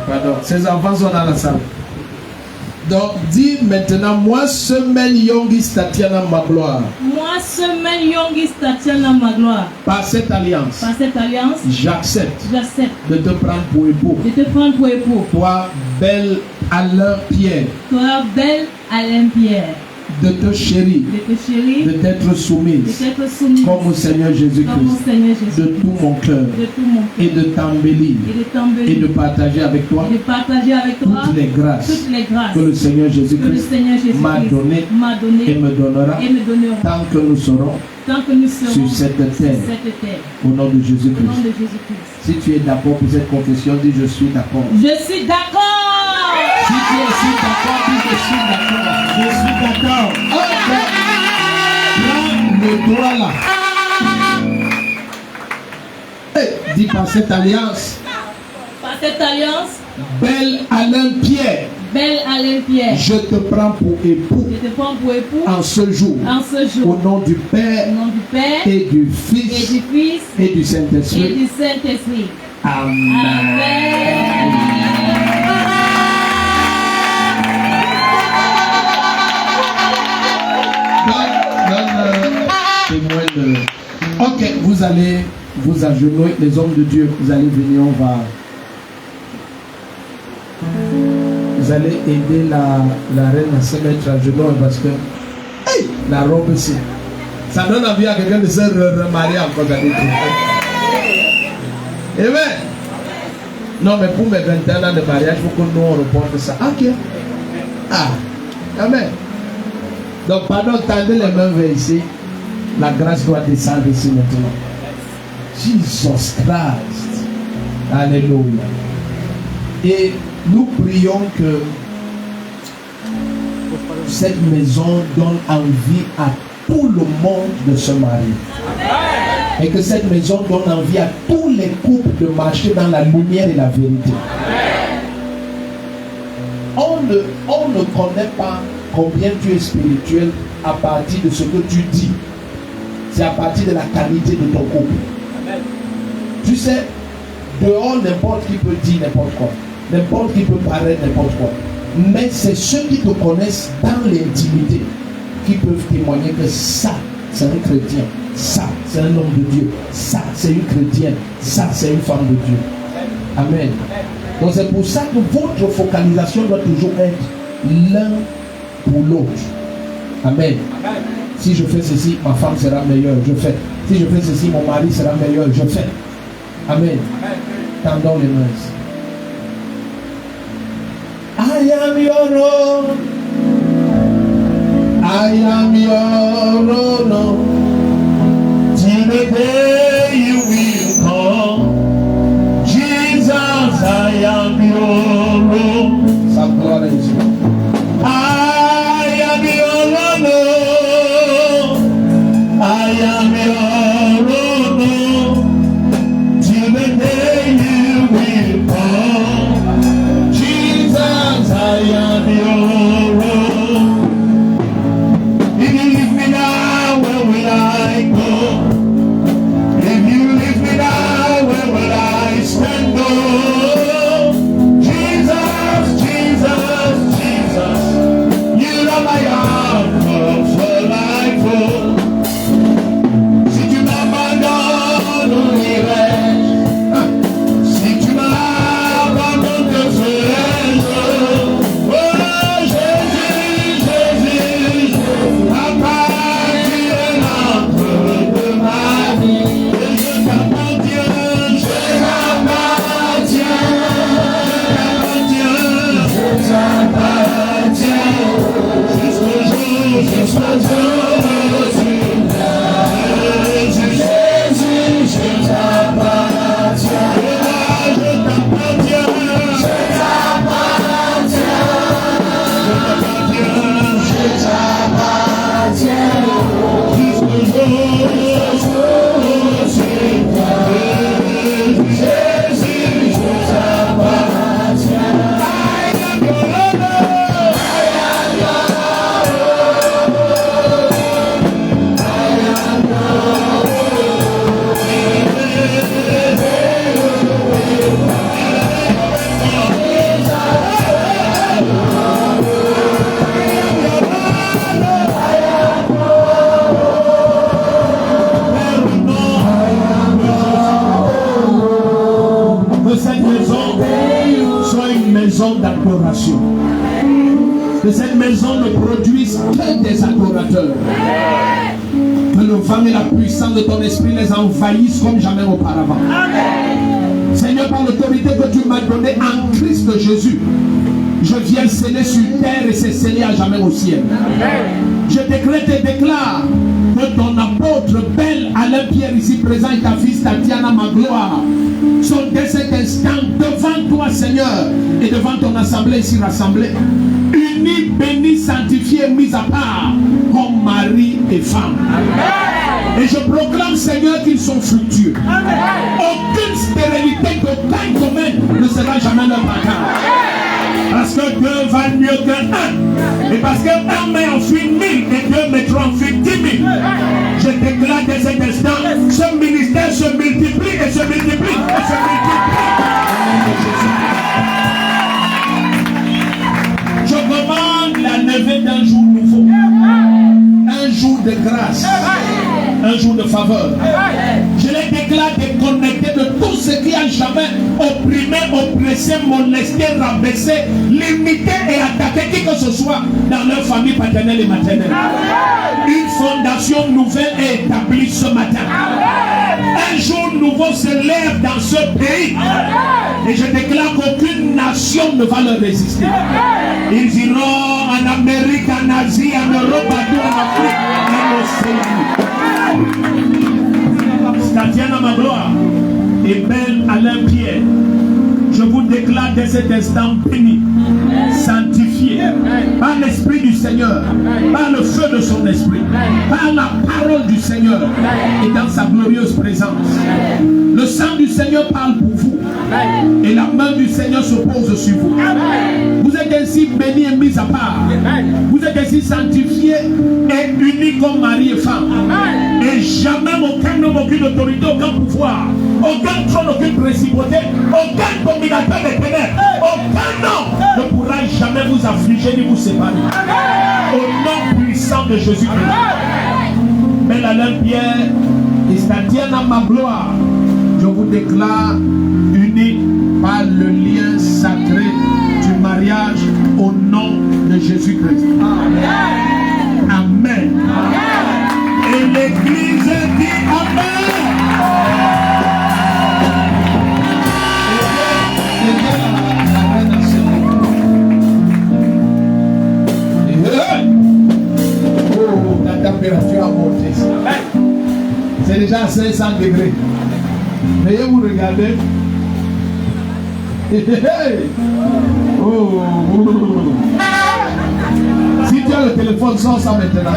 Pardon, ses enfants sont dans la salle. Donc, dis maintenant, moi, Semaine Yongis Tatiana Magloire, Moi, Semaine Yongis Tatiana Magloire. par cette alliance, Par cette alliance, j'accepte j'accepte de te prendre pour époux. de te prendre pour époux. Toi, Belle Alain Pierre, Toi, Belle Alain Pierre. de te chérir, De te chérir. de t'être De soumise t'être soumis. comme au Seigneur Comme au Jésus-Christ, Seigneur Jésus. de tout mon cœur, De tout mon et de t'embellir et de et t'embellir. de partager avec toi Et de partager avec toi toutes les grâces toutes les grâces que le Seigneur que le Jésus-Christ Seigneur Jésus m'a donné m'a donné et me donnera et me donnera. tant que nous serons Tant que nous serons sur cette terre, cette terre. au nom de Au nom Jésus-Christ. de Jésus-Christ. Si tu es d'accord pour cette confession, dis je suis d'accord. Je suis d'accord. Si tu es aussi d'accord, dis je suis d'accord. Je suis d'accord. Ok. Prends le droit là. Hey, dis par cette alliance, Par cette alliance, Belle Alain Pierre, Belle Alain Pierre, je te prends pour époux je te prends pour époux en ce jour. en ce Au jour. nom du Père Au nom du Père et du et Fils du Fils et du et Saint-Esprit. du Saint-Esprit. Amen. Amen. Témoin de... Ok, vous allez vous agenouiller, les hommes de Dieu, vous allez venir, on va... Vous allez aider la reine à se mettre à genoux parce que hey, la robe ici, ça donne envie à quelqu'un de se remarier encore d'habitude. Amen. Non, mais pour mes 21 ans de mariage, il faut que nous on reporte ça. Ok. Ah, amen. Donc, pardon, tendez les mains vers ici. La grâce doit descendre ici maintenant. Jesus Christ. Alléluia. Et nous prions que cette maison donne envie à tout le monde de se marier. Et que cette maison donne envie à tous les couples de marcher dans la lumière et la vérité. On ne connaît pas combien tu es spirituel à partir de ce que tu dis. C'est à partir de la qualité de ton couple. Tu sais, dehors, n'importe qui peut dire n'importe quoi. N'importe qui peut parler n'importe quoi. Mais c'est ceux qui te connaissent dans l'intimité qui peuvent témoigner que ça, c'est un chrétien. ça c'est un homme de Dieu, ça c'est une chrétienne, ça c'est une femme de Dieu. Amen. Donc c'est pour ça que votre focalisation doit toujours être l'un pour l'autre. Amen. Si je fais ceci, ma femme sera meilleure, je fais. Si je fais ceci, mon mari sera meilleur, je fais. Amen. Tendons les mains. I am your own. I am your own. Till the day you will come, Jesus, I am your own. Sa gloire est ici. I am your own. I am your own. Till the day you will come, Jesus, I am your own. If you leave me now, where will I go? If you leave me now, where will I stand? Oh, Jesus, Jesus, Jesus, you are my arm for life. Oh, si tu m'abandonnes, où irai-je? Si tu m'abandonnes, que ferai-je? Oh, Jésus, Jésus, papa, tu es l'antre de ma vie. Et je t'appartiens, je t'appartiens, je t'appartiens, jusqu'au jour, où tu viens. Jésus, Jésus, je t'appartiens. Je t'appartiens, je t'appartiens, je t'appartiens, jusqu'au jour où tu viens. Jésus, je t'appartiens. I am your Lord. I am your Lord. I am que cette maison soit une maison d'adoration. Que cette maison ne produise que des adorateurs. Que le vent et la puissance de ton esprit les envahissent comme jamais auparavant. Seigneur, par l'autorité que tu m'as donnée en Christ Jésus, je viens sceller sur terre et c'est scellé à jamais au ciel. Je décrète et déclare que ton apôtre Belle Alain Pierre ici présent et ta fille Tatiana Magloire sont dès cet instant devant toi, Seigneur, et devant ton assemblée ici rassemblée, unis, bénis, sanctifiés, mis à part comme mari et femme. Et je proclame, Seigneur, qu'ils sont fructueux. Aucune stérilité, d'aucun domaine ne sera jamais leur bagage. Parce que Dieu va mieux qu'un. Et parce qu'un met en fuite 1000 et Dieu mettra en fuite 10 000. Je déclare dès cet instant, ce ministère se multiplie et se multiplie et se multiplie. Je commande la levée d'un jour nouveau. Un jour de grâce. Un jour de faveur. Je les déclare déconnectés de tout ce qui a jamais opprimé, oppressé, molesté, rabaissé, limité et attaqué qui que ce soit dans leur famille paternelle et maternelle. Une fondation nouvelle est établie ce matin. Un jour nouveau se lève dans ce pays. Et je déclare qu'aucune nation ne va leur résister. Ils iront en Amérique, en Asie, en Europe, partout en Afrique, en Océanie. Tatiana Magloire et Belle Alain Pierre, je vous déclare dès cet instant béni, sanctifié par l'Esprit du Seigneur, par le feu de son esprit, par la parole du Seigneur et dans sa glorieuse présence. Le sang du Seigneur parle pour vous et la main du Seigneur se pose sur vous. Vous êtes ainsi bénis et mis à part. Vous êtes ainsi sanctifiés et unis comme mari et femme. Et jamais aucun homme, aucune autorité, aucun pouvoir, aucun trône, aucune principauté, aucun dominateur des ténèbres, aucun homme ne pourra jamais vous affliger ni vous séparer. Au nom puissant de Jésus-Christ. Belle Alain Pierre, Estatiana ma gloire, je vous déclare unis par le lien sacré du mariage au nom de Jésus-Christ. Amen. Amen. Et l'Église dit Amen. Oh, la température a monté. C'est déjà à 500 degrés. Veuillez vous regarder. Oh. Si tu as le téléphone, sors ça maintenant.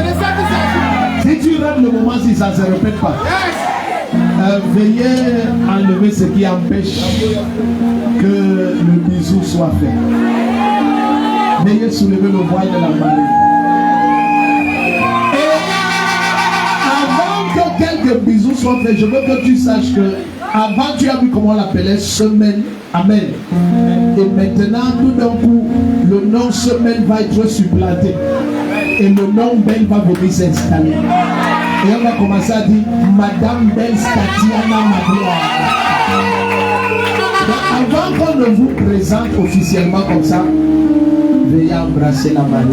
Si tu rates le moment, si ça ne se répète pas, veuillez enlever ce qui empêche que le bisou soit fait. Veuillez soulever le voile de la mariée. Que quelques bisous soient faits, je veux que tu saches que avant tu as vu comment on l'appelait semaine. Amen. Et maintenant, tout d'un coup, le nom semaine va être supplanté. Et le nom Belle va venir s'installer. Et on va commencer à dire Madame Belle Statiana Magloire. Donc avant qu'on ne vous présente officiellement comme ça, veuillez embrasser la mariée.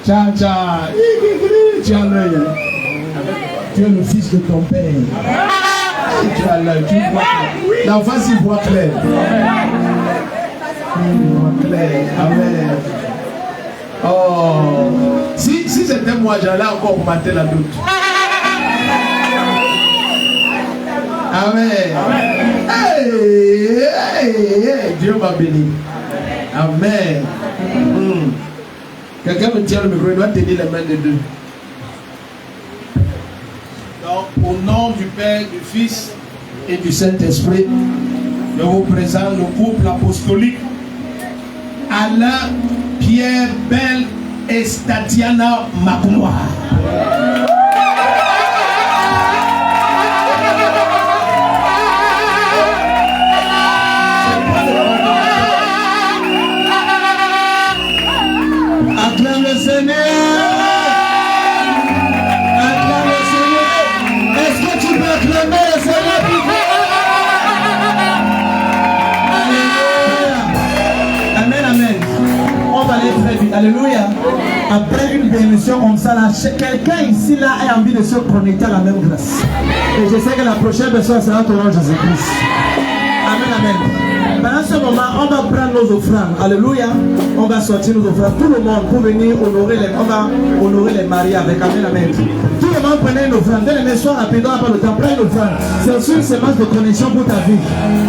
Tcha, tu as l'œil. Tu es le fils de ton père. Tu as l'œil, tu vois clair. L'enfant s'il voit clair. Il voit clair. Amen. Oh. Si c'était moi, j'allais encore mater la doute. Amen. Hey, Dieu m'a béni. Amen. Quelqu'un me tient le micro, il doit tenir les mains des deux. Donc, au nom du Père, du Fils et du Saint-Esprit, je vous présente le couple apostolique Alain Pierre Belle et Statiana Magloire. Acclame le Seigneur. Acclame le Seigneur. Est-ce que tu peux acclamer le Seigneur plus fort? Alléluia. Amen, amen. On va aller très vite. Alléluia. Après une bénédiction comme ça, là, quelqu'un ici là a envie de se connecter à la même grâce. Et je sais que la prochaine personne sera ton nom Jésus-Christ. Amen, amen. Pendant ce moment, on va prendre nos offrandes. Alléluia. On va sortir nos offrandes. Tout le monde pour venir honorer les, on va honorer les mariés avec Amen, amen. Tout le monde prenez une offrande. Dès le soir, rapidement, pas le temps. Prends une offrande. C'est aussi une sémence de connexion pour ta vie.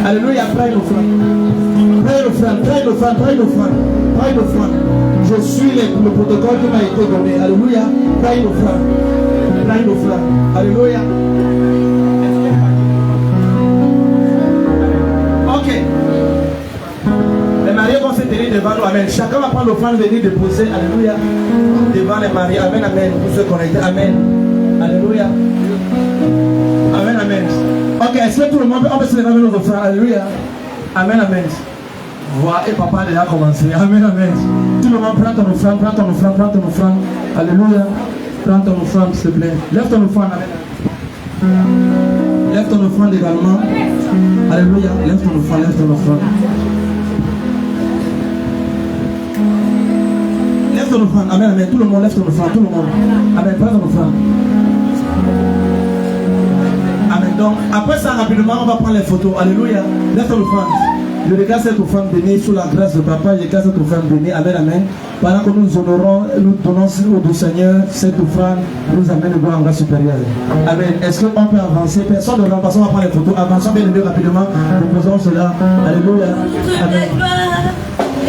Alléluia. Prends une offrande. Prends une offrande. Prends une offrande. Prends une offrande. Prends une offrande. Je suis le protocole qui m'a été donné. Alléluia. Prends une offrande. Prends une offrande. Alléluia. Ok. Les mariés vont se tenir devant nous. Amen. Chacun va prendre l'offrande, venir déposer. Alléluia. Devant les mariés. Amen, amen. Pour se connecter. Amen. Alléluia. Amen, amen. Ok. Est-ce que tout le monde peut se lever nos offrandes? Alléluia. Amen, amen. Voilà. Et papa a déjà commencé. Amen, amen. Tout le monde prend ton offrande. Prends ton offrande. Prends ton offrande. Alléluia. Prends ton offrande, s'il te plaît. Lève ton offrande. Amen. Lève ton offrande également. Alléluia. Lève ton offrande. Lève ton offrande. Lève ton offrande. Amen, amen. Tout le monde lève ton offrande. Tout le monde. Amen. Prends ton offrande. Amen. Donc, après ça, rapidement, on va prendre les photos. Alléluia. Lève ton offrande. Je regarde cette femme bénie sous la grâce de papa. Je regarde cette femme bénie. Amen, amen. Pendant que nous honorons, nous donnons au Seigneur, cette femme nous amène de gloire en grâce supérieure. Amen. Est-ce qu'on peut avancer? Personne ne remplace, on va prendre les photos. Avançons bien aimé rapidement. Nous faisons cela. Alléluia. Amen.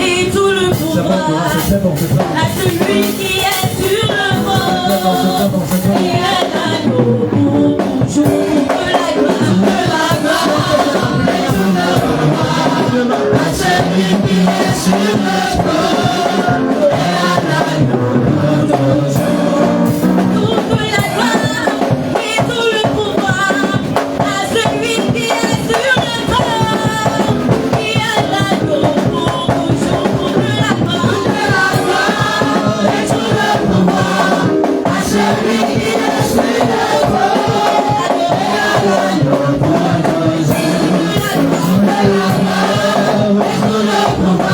Et tout le pouvoir C'est bon, c'est bon. à celui qui est sur le monde. Et à l'agneau pour toujours la gloire. À celui qui est sur le trône. Et à l'agneau pour toujours. Toute la gloire et tout le pouvoir à celui qui est sur le trône. Et à l'agneau pour toujours la gloire. Et tout le pouvoir à celui qui est sur le trône. Et à l'agneau pour toujours la gloire. Et tout le pouvoir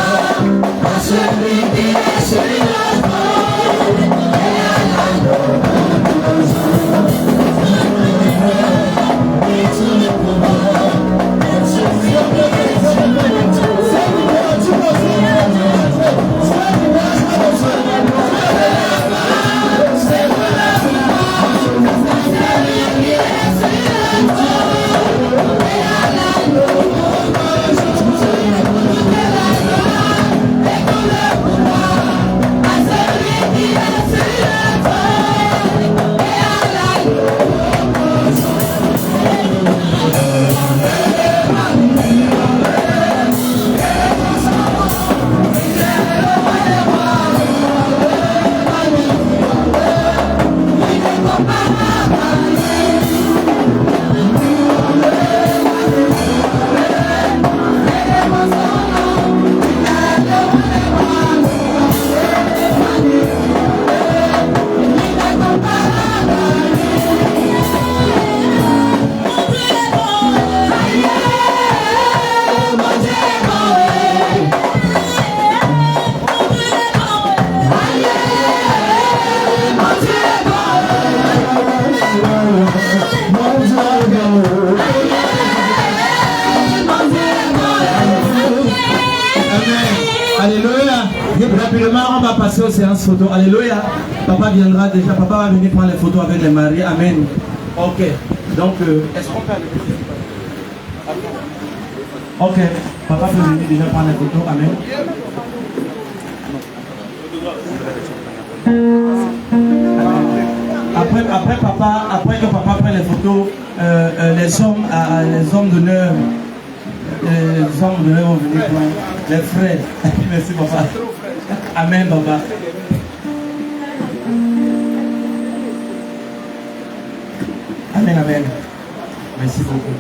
à celui qui est sur le trône. Et à l'agneau pour toujours. Et tout le pouvoir à celui qui est sur le Alléluia. Rapidement, on va passer aux séances photo. Alléluia. Papa viendra déjà. Papa va venir prendre les photos avec les mariés. Amen. Ok. Donc, est-ce qu'on peut aller? Ok. Papa peut venir déjà prendre les photos. Amen. Après papa, après que papa prenne les photos, les hommes d'honneur. Les hommes d'honneur vont venir prendre. Les frères. Merci papa. Amen papa. Amen, amen. Merci beaucoup.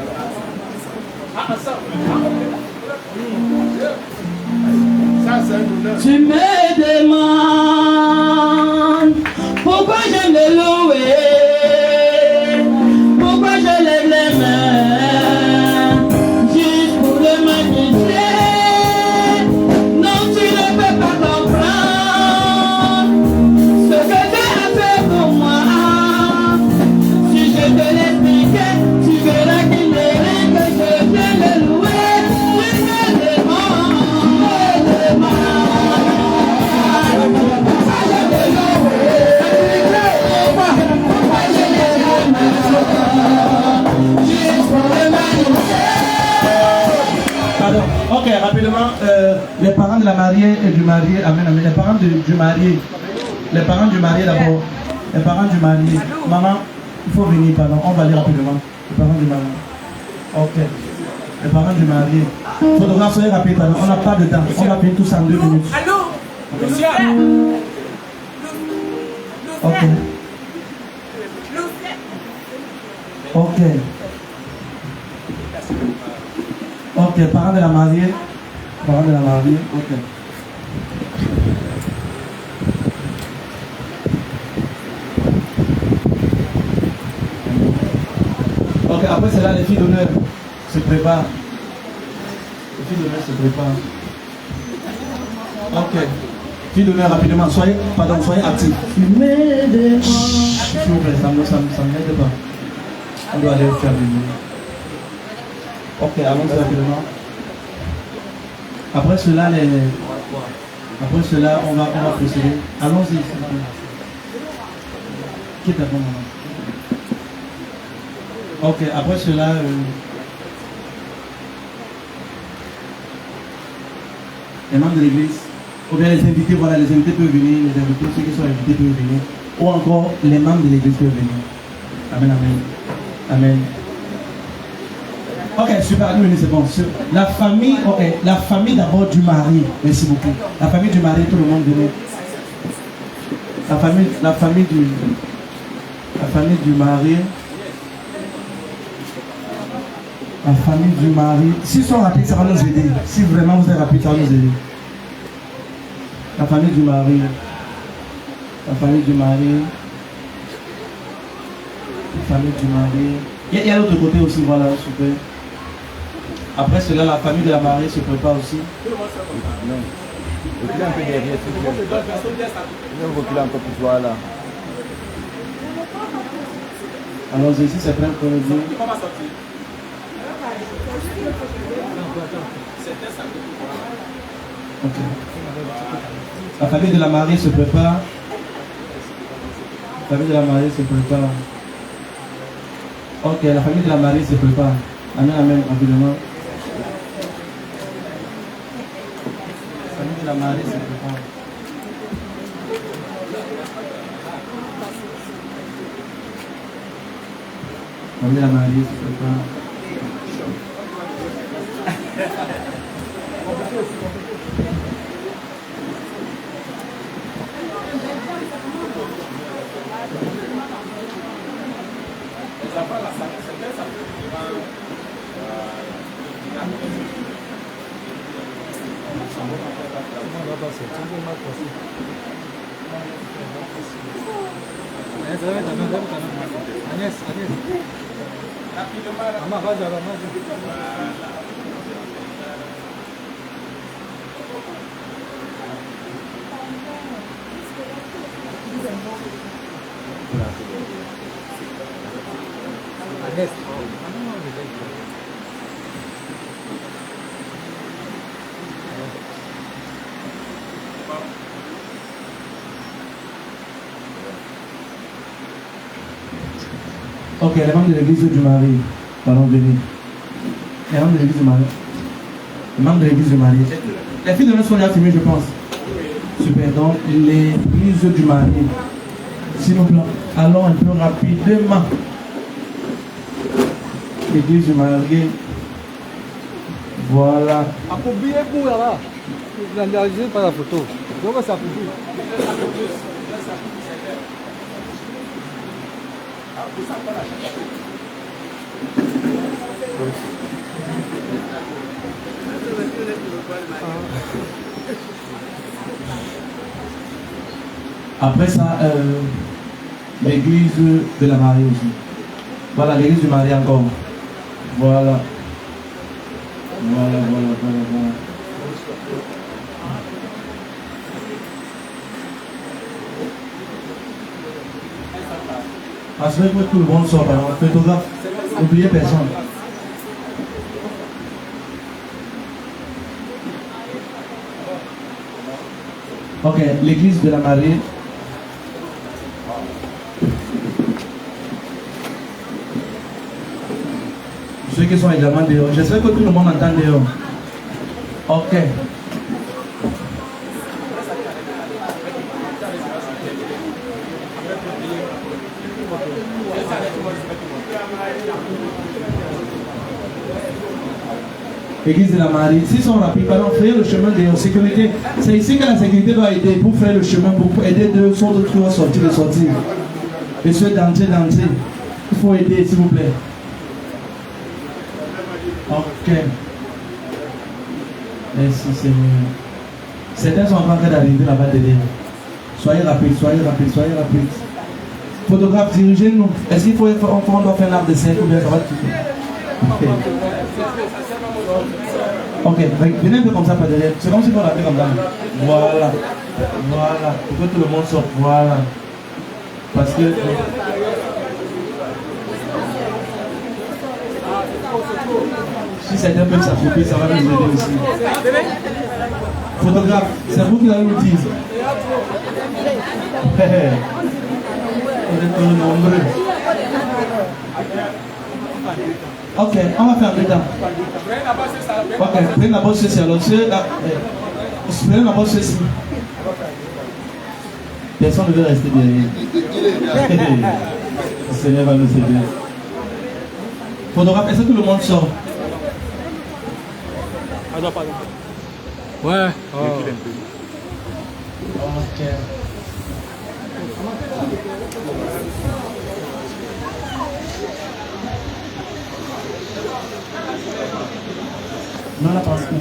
Tu me demandes pourquoi j'aime le louer, pourquoi je lève les mains, juste pour le magnifier. Non, tu ne peux pas comprendre ce que Dieu a fait pour moi. Si je te l'expliquais, tu verras qu'il n'est rien que je viens le louer. Alors, ok, rapidement, les parents de la mariée et du marié, amen, amen, les parents du marié, les parents du marié d'abord, les parents du marié, maman, il faut venir, pardon, on va aller rapidement, les parents du marié, ok, les parents du marié, photographe, soyez rapide, pardon, on n'a pas de temps, on va finir tous en 2 minutes. Allô, Lucien. Ok, ok. Ok, parents de la mariée. Parents de la mariée, ok. Ok, après c'est là les filles d'honneur se préparent. Les filles d'honneur se préparent. Ok. Filles d'honneur rapidement, soyez actifs. S'il vous plaît, ça ne m'aide pas. On doit aller faire du mieux. Ok, allons-y rapidement. Après cela, on va procéder. Allons-y. Qui est d'abord maman? Ok, après cela, les membres de l'église, ou bien les invités, voilà, les invités peuvent venir, les invités, ceux qui sont invités peuvent venir, ou encore les membres de l'église peuvent venir. Amen, amen. Amen. Ok, super, nous, c'est bon. La famille, ok, la famille d'abord du mari, merci beaucoup. La famille du mari, tout le monde venez. La famille du mari. La famille du mari. S'ils sont rapides, ça va nous aider. Si vraiment vous êtes rapide, ça va nous aider. La famille du mari. La famille du mari. La famille du mari. Il y a l'autre côté aussi, voilà, super. Après cela, la famille de la mariée se prépare aussi. Non. Reculez un peu derrière, s'il vous plaît. Reculez encore plus, voilà. Alors ici, c'est plein pour nous dire. Ok. La famille de la mariée se prépare. La famille de la mariée se prépare. Ok, la famille de la mariée se prépare. Amen, amen, rapidement. La famille de la mariée se prépare. La famille de la mariée se prépare. Ok, les membres de l'église du mari, pardon, venez. Les membres de l'église du mari. Les membres de l'église du mari. Les filles de nous sont déjà filmées, je pense. Super, donc l'église du mari. S'il vous plaît, allons un peu rapidement. L'église du mari. Voilà. Pas la photo. Comment ça peut. Après ça, l'église de la mariée aussi. Voilà, l'église du mari encore. Voilà. Voilà. Assurez que tout le monde sort, par exemple, photographe, n'oubliez personne. Ok, l'église de la mariée. Ceux qui sont également dehors, j'espère que tout le monde entend dehors. Ok. Église de la mariée, s'ils sont rapides, pardon, frayez le chemin de sécurité. C'est ici que la sécurité doit aider pour faire le chemin, pour aider deux autres qui vont sortir de sortir. Et ceux d'entrer. Il faut aider, s'il vous plaît. Ok. Merci Seigneur. Certains sont en train d'arriver là-bas derrière. Soyez rapides. Photographe, dirigez-nous. Est-ce qu'il faut on doit faire l'arbre de cercle ou bien ça va tout faire? Ok, venez un peu comme ça par derrière. C'est comme si on l'a fait comme ça. Voilà. Pour que tout le monde sorte. Voilà. Parce que... Si certains peuvent s'accroupir, ça va nous aider aussi. Photographe, c'est vous qui allez nous dire. Vous êtes nombreux. Ok, on va faire un peu temps. Ok, prenez d'abord ceci. Alors, prenez d'abord ceci. Personne ne veut rester derrière. Le Seigneur va nous aider. Photographe, est-ce que tout le monde sort? Ouais. Ok. Non, la passe pas.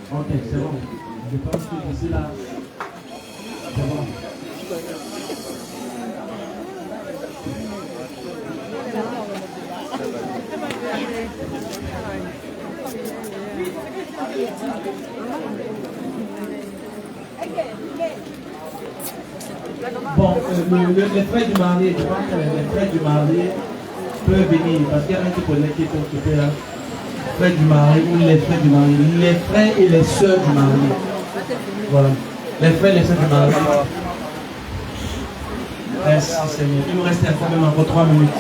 Ok, c'est bon. Je pense que d'ici là, c'est bon. Bon, les frères du marié, je pense que les frères du marié peuvent venir parce qu'il y en a qui connaissent qui sont occupés là. Frères du mari ou les frères du mari, les frères et les sœurs du mari. Voilà. Les frères et les sœurs du mari. Merci Seigneur. Il nous reste encore même encore 3 minutes.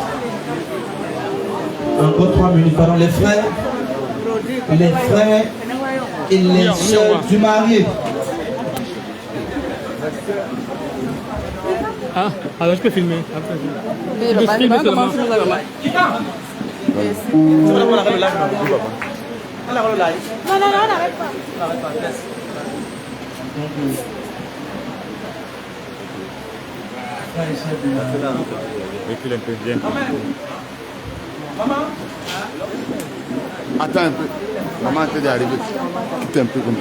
Encore 3 minutes. Pardon, les frères et les sœurs du marié. Ah, alors je peux filmer. Mais le papa, comment tu nous as là? Non, on n'arrête pas. Recule un peu, bien. Maman. Attends un peu. Maman est d'arriver. Quitte un peu comme ça.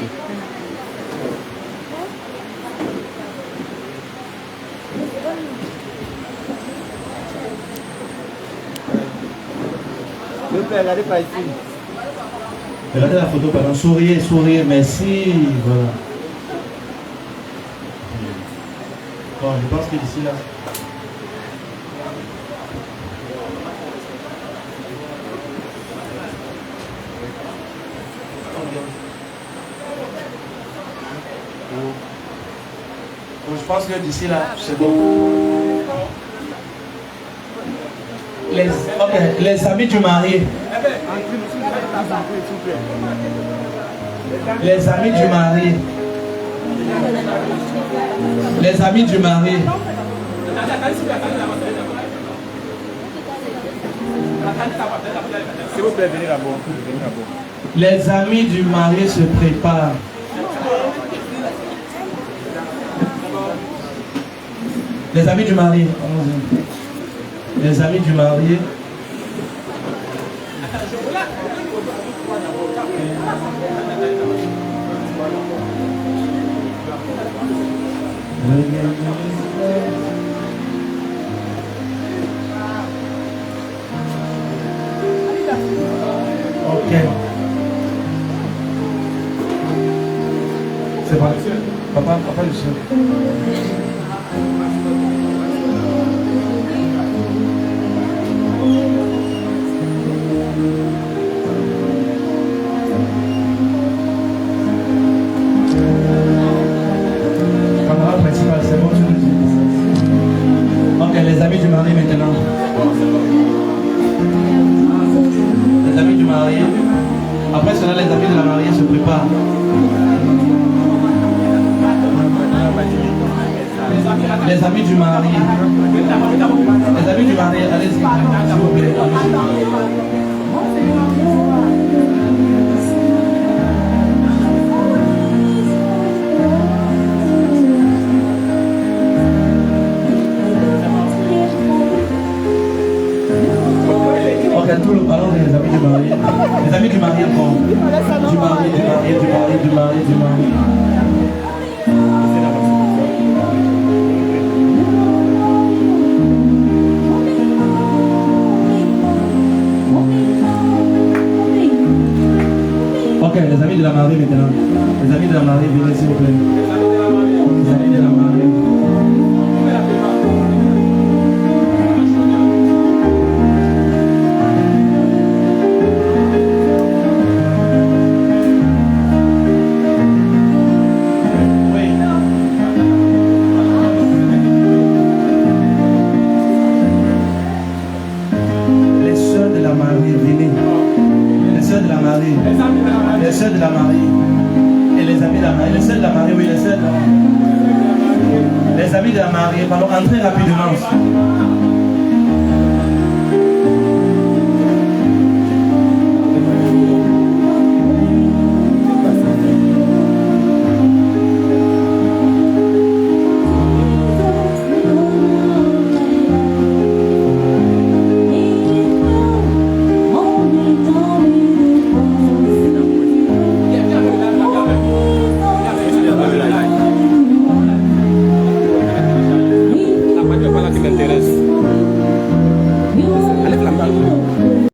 Regardez par ici. Regardez la photo, pardon. Souriez, souriez, merci. Voilà. Bon, je pense que d'ici là. Bon, je pense que d'ici là, c'est bon. Les amis du mari. Les amis du mari. Les amis du mari. S'il vous plaît, venez là-bas. Les amis du mari se préparent. Les amis du mari. Les amis du mari. Ok. C'est pas. Papa, le chien. C'est bon, tu nous dis. Ok, les amis du mari maintenant. Les amis du mari. Après cela, les amis de la mariée se préparent. Les amis du mari. Les amis du mari, allez-y, s'il vous plaît. Tout le ballon des amis du mari. Les amis du mari encore. Du mari. Ok, les amis de la mariée maintenant. Les amis de la mariée, venez s'il vous plaît. Les amis de la mariée. de la mariée, oui, les frères. Les amis de la mariée, pardon, entrez rapidement.